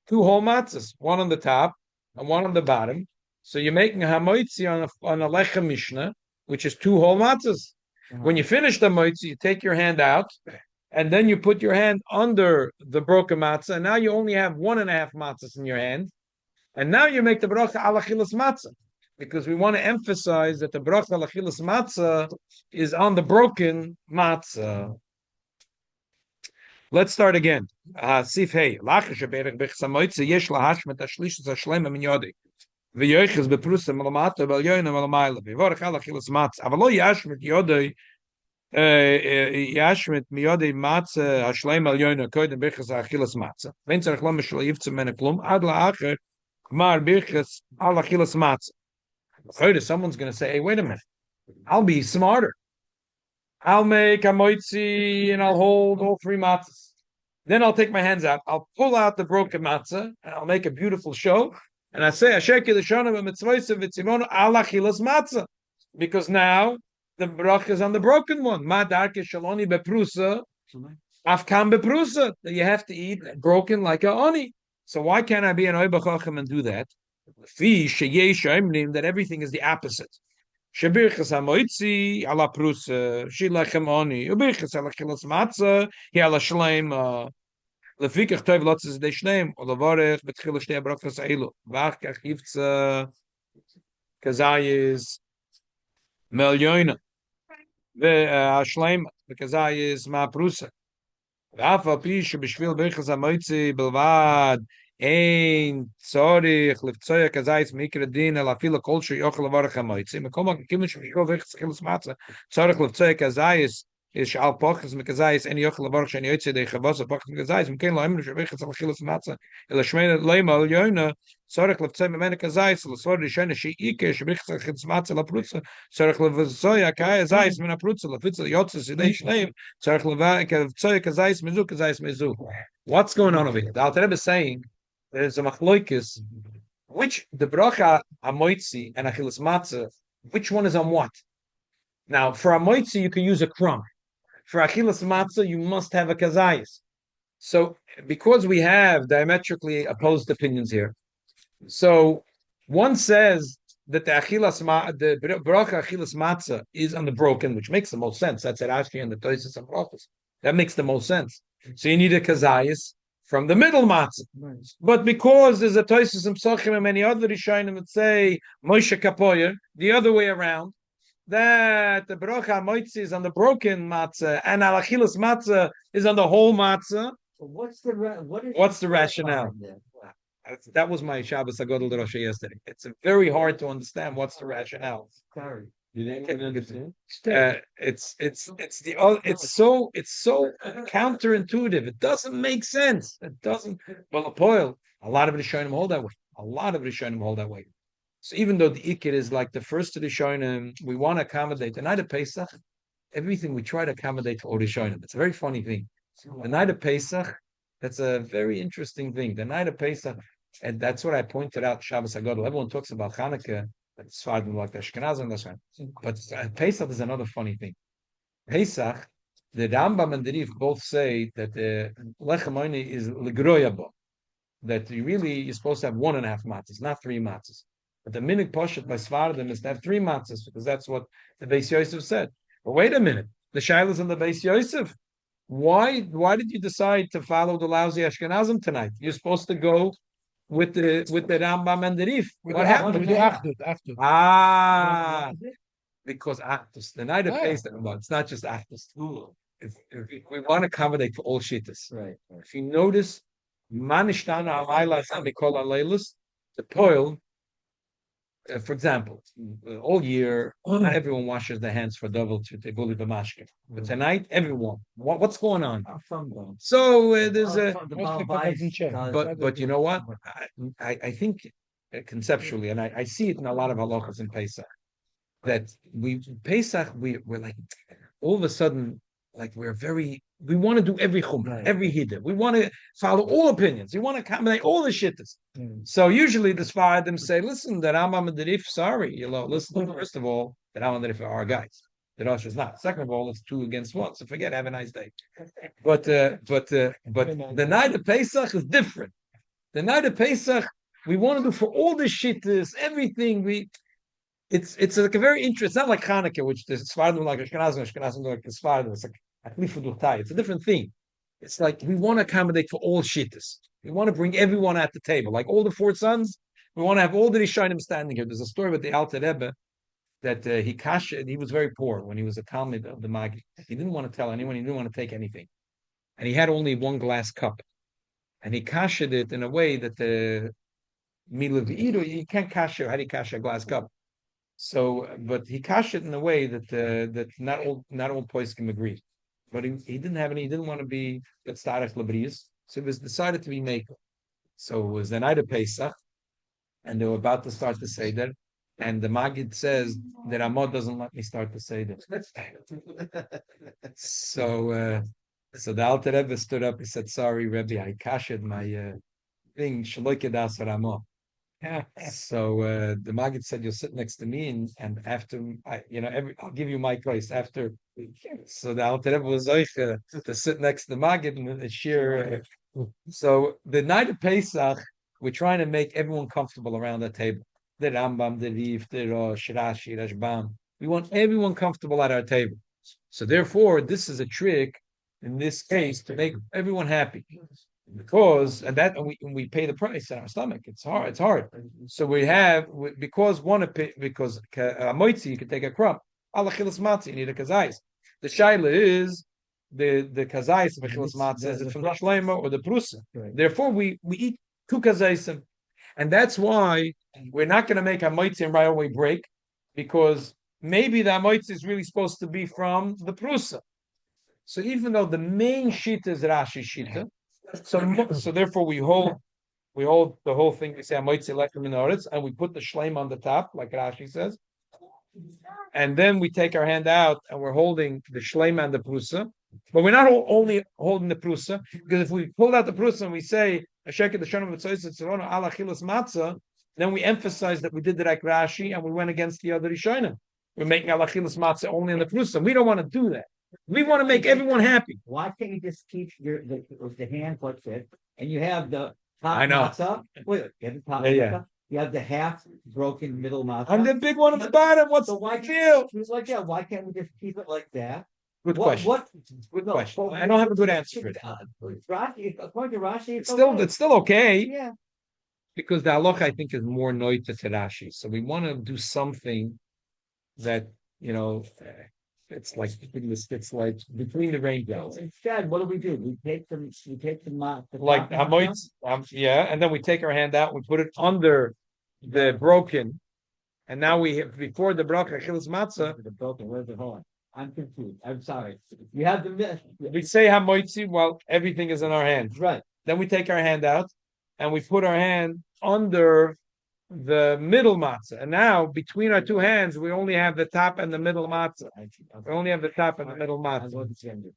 two whole matzahs, one on the top and one on the bottom. So you're making a hamoitzi on a lechem mishnah, which is two whole matzahs. When you finish the moitzi, you take your hand out, and then you put your hand under the broken matzah, and now you only have 1.5 matzahs in your hand. And now you make the bracha ala chilas matzah, because we want to emphasize that the bracha ala chilas matzah is on the broken matzah. Let's start again. Sif hey, lachish berech bechsa moitzi yesh lahashmet ashlishus hashlema min yodi. V'yoiches beprusa malamata v'alyoyna malamayla. V'vorech ala chilas matzah. Avalo yashmet yodoi Yashmit miyode matze hashleim al yoyna koydem birchas achilas matze. Wenn tzarich lo mishlo yivtze mene klum ad la'acher mar birchas al achilas matze. Someone's going to say, hey, wait a minute. I'll be smarter. I'll make a moitzi and I'll hold all 3 matzahs. Then I'll take my hands out. I'll pull out the broken matzah and I'll make a beautiful show. And I say, Asher Kiddushana v'mitzvoisa v'tzimono al achilas matzah. Because now the bracha is on the broken one. Ma darke shaloni beprusa, afkam beprusa. That you have to eat broken like a oni. So why can't I be an oibachachim and do that? Fi sheyesh oimnim, that everything is the opposite. Shebirchas hamoitzi ala prusa, shilachem oni, ubirchas ala chilas matzah, hi ala shleim. Lefikach toiv lotzes de shneim, olavarech betchila shnei brachas eilu. Vach kach yivtza kazayis melyoina. והשלם, וכזייס מהפרוסה. ואף על פי שבשביל ברכס המויצי בלבד, אין צורך לפצוע כזייס מיקר הדין, אלא אפילו כל שיוכל לברך המויצי. מכל מקום, כאילו שבשביל ברכס חילוס מצה, צורך לפצוע כזייס, יש על פוחס מכזייס, אין יוכל לברך שאני יוצא די חבוס, פוחס מכזייס, מכן לא אמרו שברכס על חילוס מצה, אלא שמונה לימה על יוינה, צורך לפצוע ממנה כזייס, לסבור ראשונה שאיקה, שברכס על חילוס מצה לפרוצה, צורך לבצוע כזייס מן הפרוצה, לפיצה יוצא סידי שלם, צורך לבצוע כזייס מזו, כזייס מזו. What's going on over here? The Alter Rebbe is saying there's a machloikis, which the bracha hamoitzi and achilas matzah, which one is on what? Now, for a moitzi, you can use a crumb. For achilas matzah, you must have a kazayis. So, because we have diametrically opposed opinions here, so one says that the bracha achilas matzah is on the broken, which makes the most sense. That's at Ashki and the Toises and Brachos. That makes the most sense. So you need a kazayis from the middle matzah. But because there's a Toises and Psachim and many other Rishonim that say Moshe Kapoyer, the other way around, that the bracha moitzi is on the broken matzah and alachilas matzah is on the whole matzah. What's the rationale? That was my Shabbos Agadol Rosh yesterday. It's very hard to understand what's the rationale. Sorry. Did anyone understand? It's so counterintuitive. It doesn't make sense. It doesn't. Well, a lot of Rishonim hold that way. A lot of Rishonim hold that way. So even though the Ikir is like the first of the Rishonim, we want to accommodate the night of Pesach. Everything we try to accommodate to all Rishonim. It's a very funny thing. The night of Pesach, that's a very interesting thing. The night of Pesach, and that's what I pointed out. Shabbos Hagadol. Everyone talks about Hanukkah, it's fine like the Ashkenazim and that's right. But Pesach is another funny thing. Pesach, the Rambam and the Rif both say that the Lechem Oini is Legroyabo. That you're supposed to have 1.5 matzahs, not 3 matzahs. But the minig poshet by Svardim is to have 3 matzahs, because that's what the Beis Yosef said. But wait a minute, the Shailas in the Beis Yosef. Why did you decide to follow the lousy Ashkenazim tonight? You're supposed to go with the Rambam and the Rif. What happened? With the Achdut. Because Achdus, the night of Pesach, it's not just Achdus. If we want to accommodate for all shittas. Right. If you notice, Manishtana Alayla Mikol Alaylas, the Poil. For example, all year, not everyone washes their hands for double to Teguli B'mashke. But tonight, everyone. What's going on? So there's a. But you know what? I think conceptually, and I see it in a lot of halachas in Pesach, that we're like all of a sudden, like we're very we want to do every chumrah, every hiddah. We want to follow all opinions. We want to accommodate all the shittas. So usually the Sfaradim say, listen, the Rambam and the Rif, sorry, listen, first of all, the Rambam and the Rif are our guys. The Rosh is not. Second of all, it's 2 against 1. So forget, have a nice day. But the night of Pesach is different. The night of Pesach, we want to do for all the shittas, everything. It's like a very interesting. It's not like Hanukkah, which the Sfaradim like Ashkenazim like the Sfaradim. It's like it's a different thing. It's like we want to accommodate for all shittas. We want to bring everyone at the table, like all the 4 sons. We want to have all the Rishonim standing here. There's a story with the Alter Rebbe that he was very poor when he was a Talmud of the Magid. He didn't want to tell anyone. He didn't want to take anything, and he had only 1 glass cup, and he kashed it in a way that the milav you can't kash it. How do you kash a glass cup? So, but he kashed it in a way that not all poskim agree. But he didn't have any. He didn't want to be tzarech labrius. So it was decided to be makel. So it was the night of Pesach, and they were about to start the Seder, and the Magid says that Amod doesn't let me start the Seder. So the Alter Rebbe stood up. He said, "Sorry, Rebbe, I kashed my thing. Shaloi kedas Ramah." So the Maggid said, "You'll sit next to me, and after I'll give you my place after." So the Alter Rebbe was to sit next to the Maggid and share. So the night of Pesach, we're trying to make everyone comfortable around the table. The Rambam, the Rif, the Rosh, Rashi, Rashbam. We want everyone comfortable at our table. So therefore, this is a trick in this case to make everyone happy. Because we pay the price in our stomach. It's hard. So we have because a moitzi you can take a crumb. Alachilas matzah you need a kazais. The shaila is the kazais of achilas matzah is it from the shleima or the prusa. Right. Therefore we eat 2 kazaisim, and that's why we're not going to make a moitzi and right away break, because maybe the moitzi is really supposed to be from the prusa. So even though the main shita is Rashi shita. So therefore we hold the whole thing. We say Amoitzi Lechem Minoritz, and we put the shleim on the top, like Rashi says, and then we take our hand out and we're holding the shleim and the prusa, but we're not only holding the prusa, because if we pull out the prusa and we say Asheket the Shana V'Tzoyis Tzorona Ala Chilas Matzah, then we emphasize that we did the like Rashi and we went against the other Rishonim. We're making Ala Chilas Matzah only in the prusa. We don't want to do that. We want to make everyone happy. Why can't you just keep the hand like this, and you have the top I know. matzah? Wait, you have the top Yeah. matzah. You have the half broken middle matzah. And the big one at the bottom. What's so why the deal? He was like, yeah. Why can't we just keep it like that? Good question. Good question. I don't have a good answer for it. Rashi, according to Rashi, It's still okay. Yeah. Because the halacha I think is more noita to Rashi. So we want to do something that it's like between the rainbows. Instead, what do? We take the like and then we take our hand out, we put it under the broken, and now we have before the bracha chilas matzah. The broken. Where's the horn? I'm confused. I'm sorry. You have the. We say hamoitzi while everything is in our hands. Right. Then we take our hand out, and we put our hand under the middle matzah, and now between our 2 hands, we only have the top and the middle matzah. We only have the top and the middle matzah.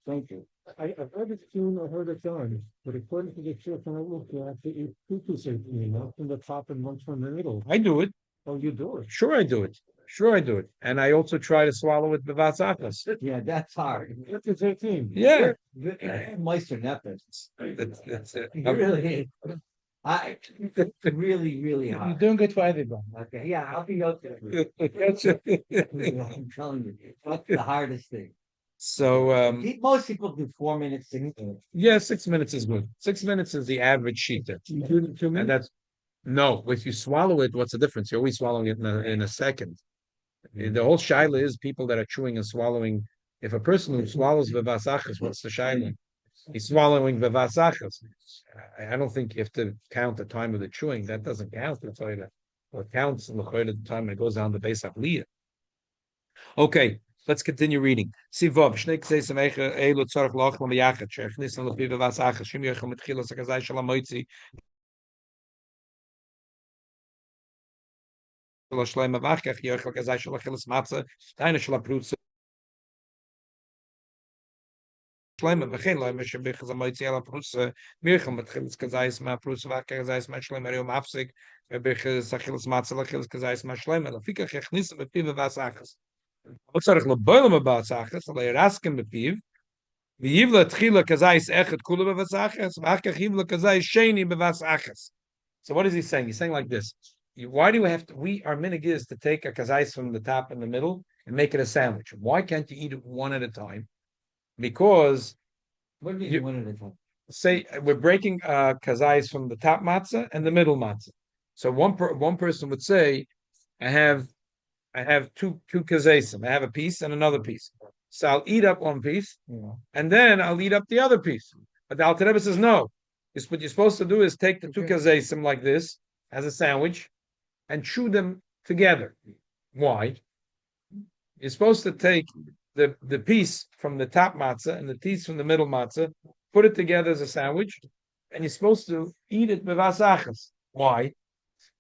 Thank you. I've heard it soon or heard it done, but according to the church, I look, you have to eat 2 pieces, one from the top and 1 from the middle. I do it. Oh, you do it? Sure, I do it. And I also try to swallow it bevas achas. Yeah, that's hard. That's the same thing. Yeah. Meister Nefesh. That's it. It really is. Really, really hard. You're doing good for everybody. Okay, yeah, I'll be okay. I'm telling you, that's the hardest thing. So Most people do 4 minutes, 6 minutes. yeah, 6 minutes is good. 6 minutes is the average shita. You do it 2 minutes? And that's no. If you swallow it, what's the difference? You're always swallowing it in a second. The whole shaila is people that are chewing and swallowing. If a person who swallows vevas achas, what's the shaila? He's swallowing vevas achas. I don't think you have to count the time of the chewing. That doesn't count. What counts in the time it goes down the base of liyah. Okay, let's continue reading. Sivov shnei kseisem elu tzarich lochlam b'yachad shechnisan lefi vevas achas shim yochel mitchilas hakazai shel hamoitzi shleim avachkach yochel hakazai shel achilas matzah taina shel haprutza shleima v'chein lo emesh bechaz amoitzi ala prusa mircham b'tchilas kazayis ma prusa v'kazayis ma shleima reum afsik bechaz achilas matzah l'achilas kazayis ma shleima lafika chechnisa b'piv v'asachas. Otzarech lo boilam b'asachas lo yeraskim b'piv v'yivla tchila kazayis echet kula b'asachas v'achach yivla kazayis sheni b'asachas. So what is he saying? He's saying like this. Why do we have to? Our minig is to take a kazais from the top and the middle and make it a sandwich. Why can't you eat it one at a time? Because What do you mean one at a time? say we're breaking kazais from the top matzah and the middle matzah. So one person would say, I have two kazaisim. I have a piece and another piece. So I'll eat up one piece and then I'll eat up the other piece. But the Alter Rebbe says no. What you're supposed to do is take the two kazaisim like this as a sandwich and chew them together. Why? You're supposed to take the piece from the top matzah and the piece from the middle matzah, put it together as a sandwich, and you're supposed to eat it bevasachas. Why?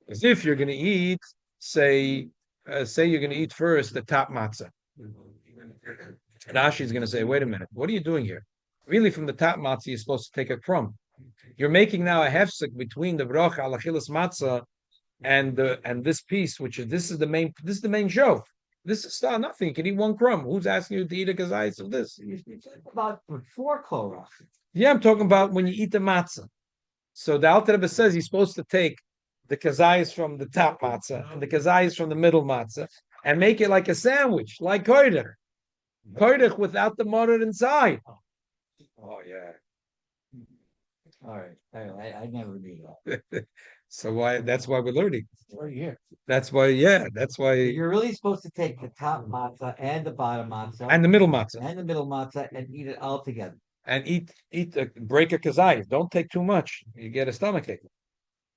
Because if you're going to eat, say you're going to eat first the top matzah. Rashi is going to say, wait a minute, what are you doing here? Really, from the top matzah, you're supposed to take a crumb. You're making now a hefsek between the bracha al achilas matzah and this piece, this is the main show. This is still nothing. You can eat one crumb. Who's asking you to eat a kazayis of this? About before Korach. Yeah, I'm talking about when you eat the matzah. So the Alter Rebbe says you're supposed to take the kazayis from the top matzah and the kazayis from the middle matzah and make it like a sandwich, like koydech without the motor inside. Oh yeah. All right. I never knew that. So that's why we're learning. Yeah. That's why You're really supposed to take the top matzah and the bottom matzah and the middle matzah and the middle matzah and eat it all together. and break a kazayis. Don't take too much. You get a stomachache.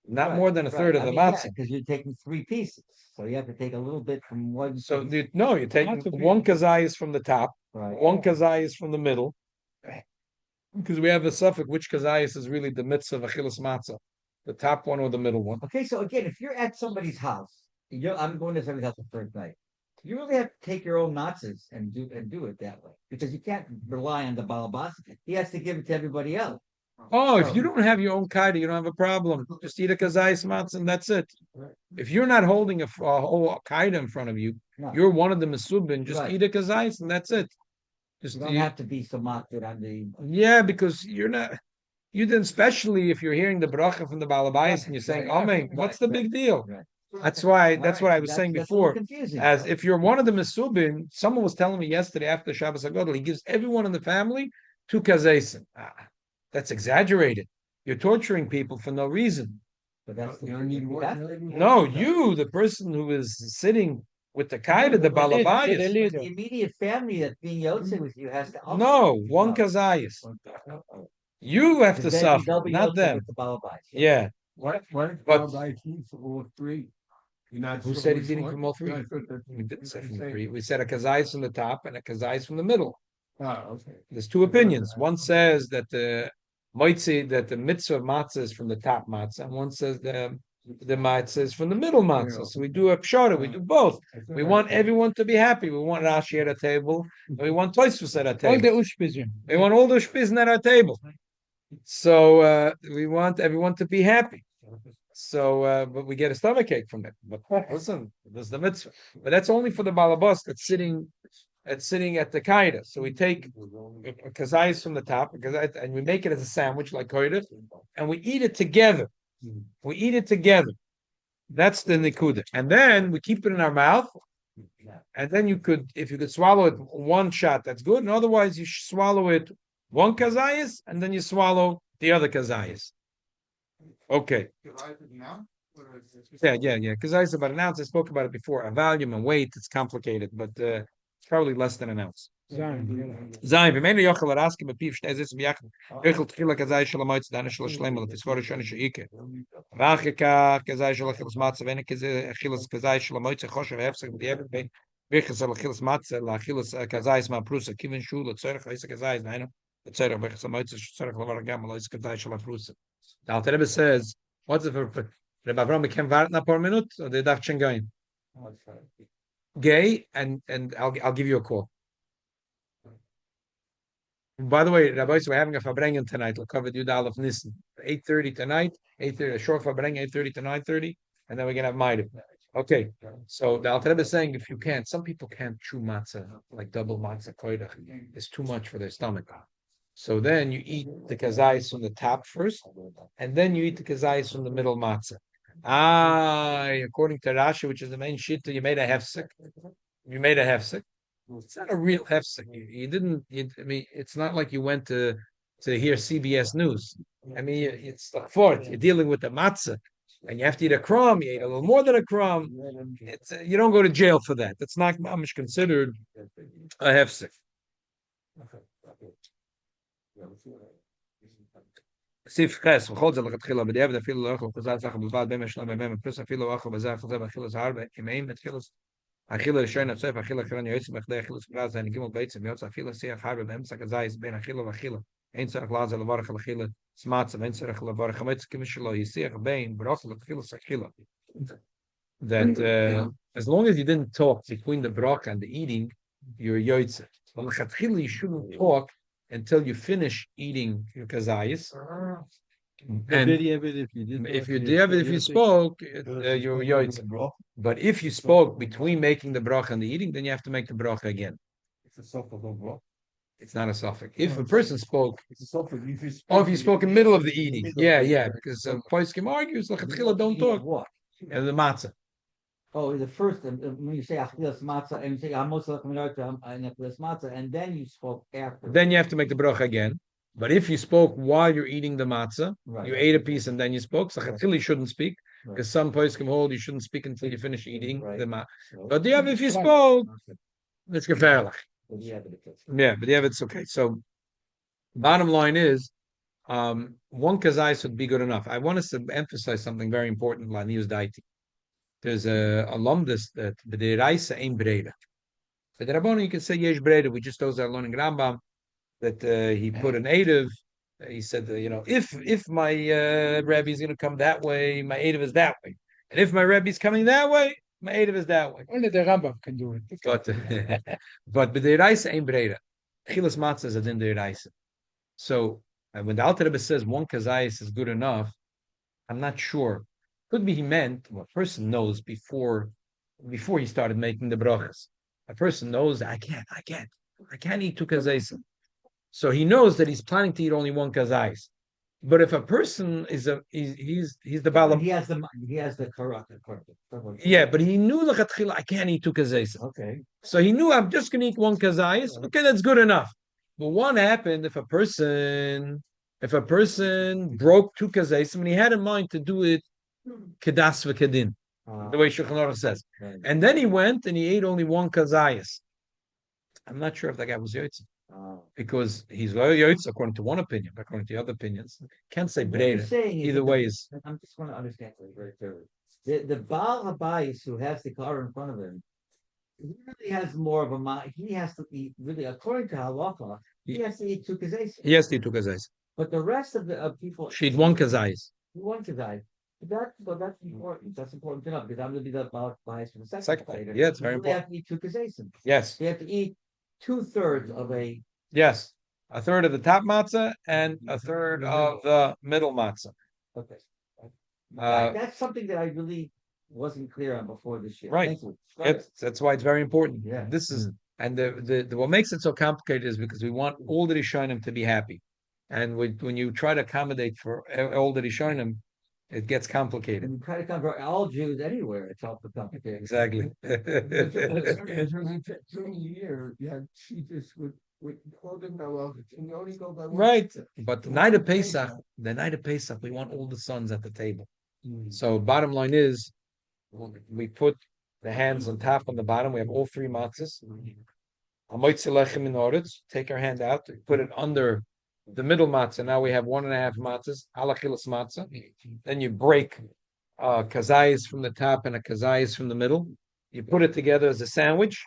Not more than a third of the matzah. Because you're taking three pieces, so you have to take a little bit from one. So you're taking one kazayis from the top, one kazayis from the middle, because we have a suffix which kazayis is really the mitzvah of achilas matzah, the top one or the middle one. Okay, so again, if you're at somebody's house, I'm going to somebody's house the first night. You really have to take your own matzahs and do it that way because you can't rely on the balabas. He has to give it to everybody else. Oh, if you don't have your own kaida, you don't have a problem. Just eat a kazayis matzah and that's it. If you're not holding a whole kaida in front of you, you're one of the mesubin. Just eat a kazayis and that's it. You don't have to be so makbid on the. Yeah, because you're not. You then, especially if you're hearing the bracha from the balabais and you're saying, "Amen," what's the big deal? That's what I was saying before. As if you're one of the mesubin, someone was telling me yesterday after Shabbos Hagadol, he gives everyone in the family two kazaysim. That's exaggerated. You're torturing people for no reason. But that's the No, you, the person who is sitting with the kaida, the balabayas. The immediate family that's being yotze with you has to. No, one kazayas. You have to suffer, not them. Yeah. What if But- I eat for all three? Who said he's eating from all three? We didn't say from the three. We said a kazayas from the top and a kazayas from the middle. Okay. There's two opinions. One says that the mitzvah of matzah is from the top matzah, and one says the matzah is from the middle matzah. So we do a pshara, we do both. We want everyone to be happy. We want Rashi at a table, and we want Tosfos at a table. We want all the ushpizin at our table. So we want everyone to be happy. So, but we get a stomachache from it. But listen, there's the mitzvah. But that's only for the balabas that's sitting at the kaida. So we take a kazayis from the top, and we make it as a sandwich like koida, and we eat it together. We eat it together. That's the nikuda. And then we keep it in our mouth. And then if you could swallow it one shot, that's good. And otherwise, you swallow it one kazayis, and then you swallow the other kazayis. Okay. Yeah. Kazayis about an ounce. I spoke about it before. A volume and weight, it's complicated, but it's probably less than an ounce. Zayin, v'meinu yochel araskim b'piv shnei zis b'yachim. Yochel tchila kazay shel hamoitz dana shel shlema l'tiskor shana she'ike. V'achika kazay shel achilas matzah v'ene achilas kazay shel hamoitz choshev hefsek b'di'evet bein v'chas al achilas matzah l'achilas kazayis ma'prusa kivin shu l'tzorech ha'isa kazayis nainu l'tzorech v'chas hamoitz l'tzorech l'var gam l'is kazay shel ha'prusa. The Alter Rebbe says, what's it for? Rebbe Avram, we can warten a paar minutes, or they darf schon gehen? Gay, and I'll give you a call. By the way, Rabbi, so we're having a Farbrengen tonight. We'll cover the Alef Nissan. 8:30 tonight, 8:30, a short Farbrengen, 8:30 to 9:30, and then we're gonna have Maidim. Okay, so the Alter Rebbe is saying if you can't, some people can't chew matzah, like double matzah koidach. It's too much for their stomach. So then you eat the kazayis from the top first, and then you eat the kazayis from the middle matzah. According to Rashi, which is the main shita, you made a hefsek. You made a hefsek. It's not a real hefsek. You didn't. I mean, it's not like you went to hear CBS News. I mean, it's the fourth. You're dealing with the matzah, and you have to eat a crumb. You ate a little more than a crumb. It's you don't go to jail for that. That's not much considered a hefsek. סעיף חס, וכל זה לכתחילה, בדיעבד אפילו לא יכול חזר צחר בלבד, בין משלם ובן פלוס אפילו לא יכול בזה חוזר באכילוס הרבה, ימאים אכילוס, אכילה ראשון נפסף, אכילה אחרון יועץ בכדי אכילוס פרס, זה נגימות בעצם, יוצא אפילו שיח הרבה באמצע כזייס, בין אכילה ואכילה, אין צריך לעזר לברך על אכילה סמצה, ואין צריך לברך חמץ כמו שלו, ישיח בין ברוך לכפילוס אכילה. That as long as you didn't talk between the brach and the eating, you're yotze. But l'chatchila, you shouldn't talk until you finish eating your kazayis. And if you spoke, you're yotze. But if you spoke between making the brach and the eating, then you have to make the brach again. It's not a suffix. If a person spoke, or if you spoke in the middle of the eating, because Poiskim argues, l'chatchila, don't talk. And the matzah. Oh, the first, when you say achilas matzah, and you say amos lechem and achilas matzah, and then you spoke after. Then you have to make the bracha again. But if you spoke while you're eating the matzah, you ate a piece and then you spoke, so you shouldn't speak, because some poskim hold you shouldn't speak until you finish eating the matzah. But if you spoke, it's gefährlich. Yeah, but it's okay. So, bottom line is, one kazais would be good enough. I want us to emphasize something very important. There's a alumnus that the Reise ain't breda. But the Rabboni, you can say yesh breda. We just those are learning Rambam that he put an native. He said, if my Rebbe is going to come that way, my native is that way, and if my Rebbe is coming that way, my native is that way. Only the Rambam can do it. But the Reise ain't breda. Chilas matzah is in the Reise. So when the Alter Rebbe says one kazayis is good enough, I'm not sure. Could be he meant what a person knows before he started making the brachas. A person knows I can't eat two kazais. So he knows that he's planning to eat only one kazais. But if a person is he's the balam. He has the correct. Yeah, but he knew l'chatchila I can't eat two kazais. Okay. So he knew I'm just gonna eat one kazais. Okay, that's good enough. But what happened if a person broke two kazais and he had in mind to do it kedas v'kedin, the way Shulchan Aruch says, and then he went and he ate only one kazayas. I'm not sure if that guy was yotze, because he's yotze according to one opinion, but according to the other opinions, can't say breda. Either way is. I'm just going to understand something very clearly. The Baal Habayis who has the car in front of him, he really has more of a mind. He has to eat really according to halacha. He has to eat two kazayas. He has to eat two kazayas. But the rest of the people, she eat one kazayas. One kazayas. But that's important. That's important to know because I'm going to be the bias for the second plate. Yeah, it's very important. They have to eat two kazasim. Yes. They have to eat 2/3 of a. Yes, a third of the top matzah and a third of the middle matzah. Okay. That's something that I really wasn't clear on before this year. Right. That's why it's very important. Yeah. This is and the what makes it so complicated is because we want all the Rishonim to be happy, and when you try to accommodate for all the Rishonim, it gets complicated. And you try to convert all Jews anywhere, it's all complicated. Exactly. During the year, she just would hold them now. Can you only go by one? Right. But the night of Pesach, we want all the sons at the table. So bottom line is, we put the hands on top, on the bottom. We have all three matzahs. Take our hand out, put it under the middle matzah. Now we have 1.5 matzahs, alachilas matzah. Then you break kazayas from the top and a kazayas from the middle. You put it together as a sandwich,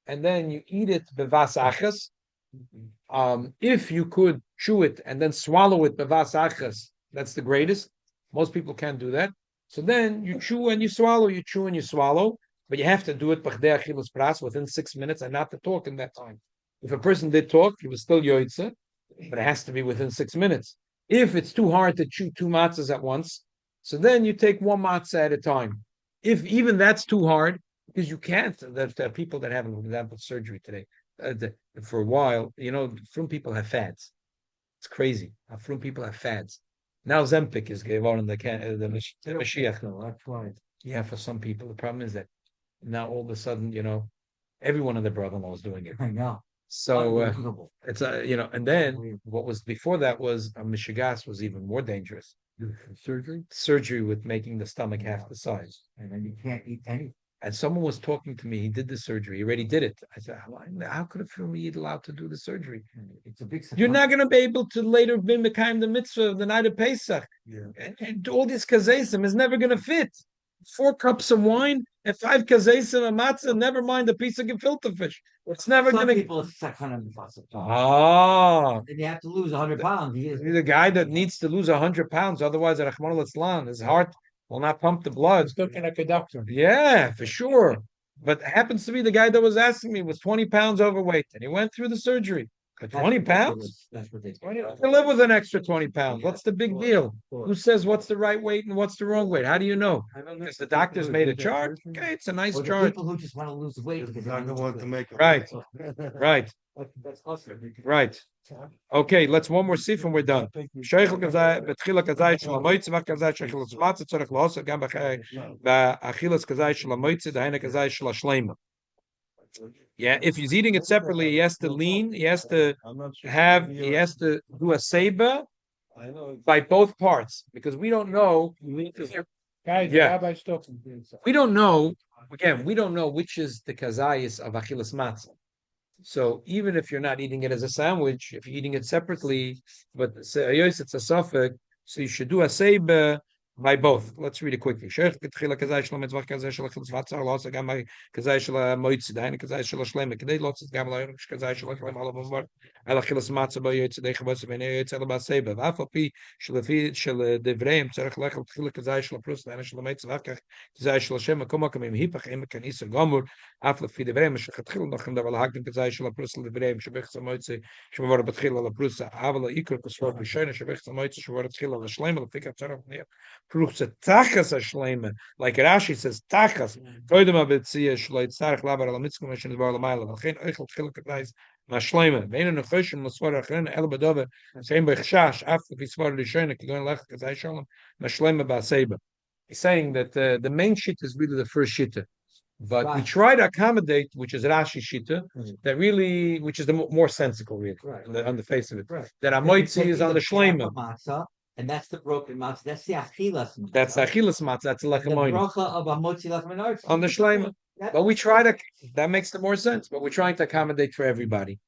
and then you eat it bevas achas. If you could chew it and then swallow it bevas achas, that's the greatest. Most people can't do that. So then you chew and you swallow, you chew and you swallow, but you have to do it b'chdei achilas pras within 6 minutes and not to talk in that time. If a person did talk, he was still yoitze. but it has to be within 6 minutes. If it's too hard to chew two matzahs at once, so then you take one matzah at a time. If even that's too hard, because you can't, there are people that have, for example, surgery today. For a while, from people have fads. It's crazy. From people have fads. Now Zempic is given the Mashiach. That's why. Yeah, for some people, the problem is that now all of a sudden, every one of their brother-in-law is doing it. I know. So Unbelievable. it's and then what was before that was Mishigas was even more dangerous. Surgery? Surgery with making the stomach half the size. And then you can't eat anything. And someone was talking to me. He did the surgery. He already did it. I said, how could a film allowed to do the surgery? It's a big. You're not going to be able to later be Mekayim the mitzvah of the night of Pesach. Yeah. And all these kazesim is never going to fit. 4 cups of wine and 5 kazesim of matzah, never mind a piece of gefilte fish. It's never Some going to. people it's sakana mifasa. Ah, And you have to lose 100 pounds. the guy that needs to lose 100 pounds, otherwise, Rahman al-Islam, his heart will not pump the blood. Looking like a doctor. Yeah, for sure. But it happens to be the guy that was asking me was 20 pounds overweight, and he went through the surgery. For 20 pounds? That's ridiculous. You can live with an extra 20 pounds. What's the big deal? Who says what's the right weight and what's the wrong weight? How do you know? Because the doctor's made a chart. Okay, it's a nice Or the chart. people who just want to lose weight because they want to make Right, right, That's awesome. right. Okay, let's one more sif and we're done. Sheikhel kazay, betchila kazay shel hamoitzi, vach kazay sheikhel tzmatza, tzorech la'osa, gam ba'achilas kazay shel hamoitzi, dahena kazay shel hashleima. Yeah, if he's eating it separately, he has to lean, he has to do a seba by both parts, because we don't know. Guys, Yeah. Rabbi's talking. We don't know, again, we don't know which is the kazayis of achilas matzah. So even if you're not eating it as a sandwich, if you're eating it separately, but it's a suffix, so you should do a seba by both. Let's read it quickly. Sheikh ketchila kazay shel mitzvah kazay shel achilas matzah lots gam kazay shel moitzi dain kazay shel shlema kedei lots gam kazay shel shlema alav mar al achilas matzah by yitz dei chavos ben yitz al ba seba v'afal pi shel devreim tzarich lechel ketchila kazay shel prus dain shel mitzvah kazay shel shema koma kamim hipach im kanis gomur afal fi devreim shel ketchila nachem davar hakden kazay shel prus devreim shebech moitzi shemar betchila la prus aval ikr kusrot b'shayna shebech moitzi shemar betchila la shlema fikach tzarich proves a tachas a shleima, like Rashi says tachas. Koydem abetzia shloit sarich lavar al mitzvah mishin dvar lamayla. V'chein oichel tchiluk k'tais ma shleima. Veinu nechoshin l'svar achren el badove shein b'chshash af v'svar l'shoyna kigon lech k'zay shalom ma shleima ba'seiba. He's saying that the main shit is really the first shita. But we try to accommodate, which is Rashi shita, that really, which is the more sensical, really, on the face of it. That Amoitzi is on the shleima. And that's the broken matzah. That's the achilas matzah. That's achilas matzah. That's a The lechamoyim. bracha of a motzi lachmanarts. On the shleima. But we try to, that makes the more sense, but we're trying to accommodate for everybody.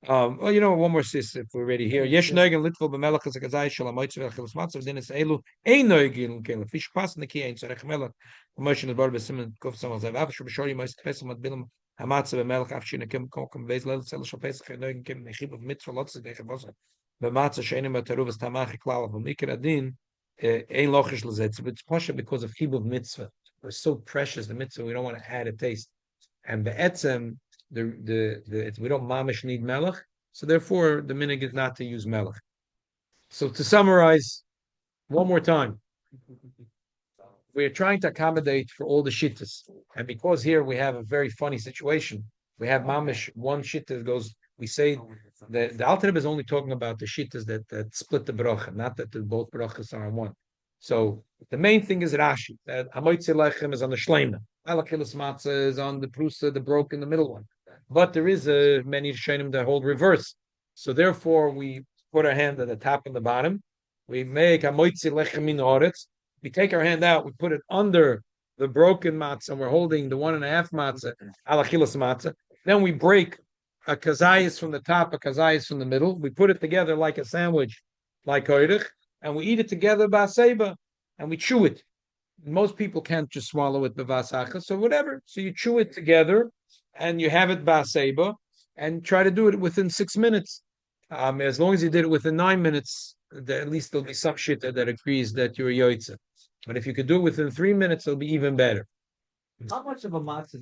Well, one more sis if we're ready here. Yesh noigen litval b'melach as a gazai shel amoitzi v'achilas matzah v'din es elu ein noigen l'kein l'fish pas neki ein tzarech melach v'moshin es bar b'simen kof samal zav av shu b'shori mois tefesel matbilim hamatzah v'melach af shina kim kokum v'ez lel tzela shal pesach ein noigen kim nechib of mitzvah lotzah deicha bosa b'matzah she'enim ataruvas tamach iklal v'mikra din ein lochish l'zet. It's pasha because of chibov mitzvah. We're so precious, the mitzvah, we don't want to add a taste. And be'etzem, we don't mamish need melech, so therefore the minig is not to use melech. So to summarize, one more time, we are trying to accommodate for all the shittas, and because here we have a very funny situation, we have mamish one shitta goes. We say the Alter Rebbe is only talking about the shittas that split the bracha, not that both brachas are on one. So the main thing is Rashi, that Hamoitzi Lechem is on the Shleima, Alachilas Matzah is on the Prusa, the broken, the middle one. But there is many Rishonim that hold reverse. So therefore we put our hand at the top and the bottom. We make Hamoitzi Lechem in Oretz. We take our hand out, we put it under the broken matzah, and we're holding the 1.5 matzah, Alachilas Matzah. Then we break a kazayas from the top, a kazayas from the middle. We put it together like a sandwich, like oirich, and we eat it together ba'aseba, and we chew it. Most people can't just swallow it b'vasacha, so whatever. So you chew it together, and you have it ba'aseba, and try to do it within 6 minutes. As long as you did it within 9 minutes, at least there'll be some shit that agrees that you're a yoitza. But if you could do it within 3 minutes, it'll be even better. How much of a matzah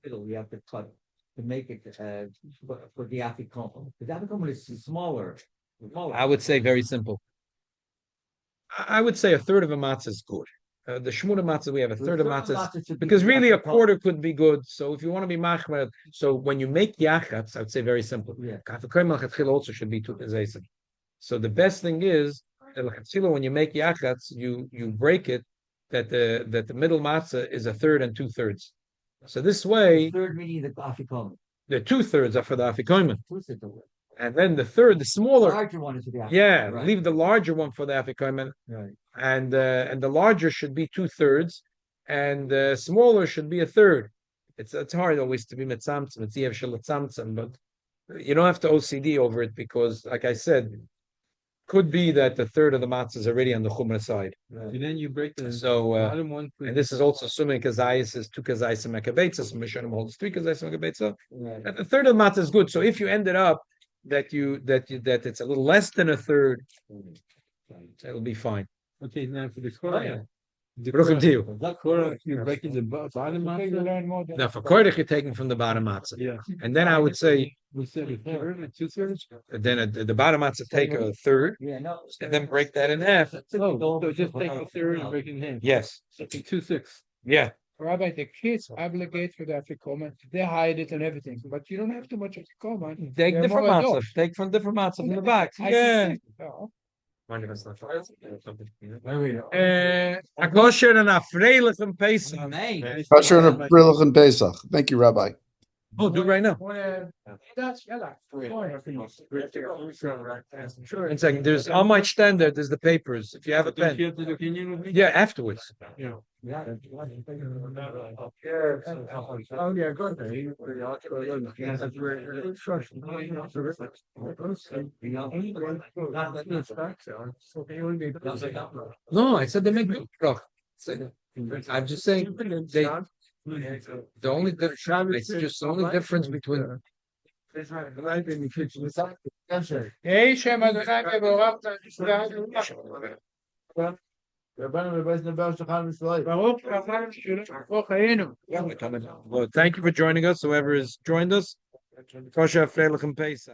middle you have to cut to make it for the afikoman? The afikoman is smaller. I would say very simple. I would say a third of a matzah is good. The shmuna matzah, we have a third of matzah, because really a quarter could be good. So if you want to be machmer, so when you make yachatz, I would say very simple. Yeah. Also should be two kazaysim. So the best thing is when you make yachatz, you break it that the middle matzah is a third and 2/3. So this way, Third meaning the afikomen. the 2/3 are for the afikomen, Two-thirds of it. and then the third, the The smaller, larger one is the afikomen. yeah, Right. leave the larger one for the afikomen. Right. And the larger should be 2/3, and the smaller should be a third. It's hard always to be mitzamtzim, it's yev shel tzamtzim, but you don't have to OCD over it because, like I said, could be that the third of the matzah is already on the chumrah side. And then you break the So, bottom one. and this is also assuming kazayis is 2 kazayis and mekabetza, so Mishanim holds 3 kazayis and mekabetza, Right. and the third of the matzah is good. So if you ended up that it's a little less than a third, it'll be fine. Okay, now for the korah. Baruch Hu. Korah, you're breaking the bottom matzah. Now for koydech, you're taking from the bottom matzah. Yeah. And then I would say, We said a third and 2/3. then the bottom matzah take a third, Yeah, no. and then break that in half. Oh, so just take a third and break it in half. Yes, So 2/6. yeah. Rabbi, the kids obligate for the afikomen. They hide it and everything, but you don't have too much afikomen. Take They're different more matzah. adults. Take from different matzah from the back. I Yeah. think so. Akosher and a freilichen Pesach. Amen. Kosher and a Brilach and Pesach. Thank you, Rabbi. Oh, do it right now. That's yalla. One second. There's on my standard. There's the papers. If you have a Don't you pen. have the opinion with me? Yeah, afterwards. Yeah. Oh, yeah, good. No, I said they make milk. I'm just saying they. The only it's just the only difference between. Hey, Shem Adonai Mevorach Baruch Baruch Hayenu. Well, thank you for joining us. Whoever has joined us. Kosher Freilich and Pesach.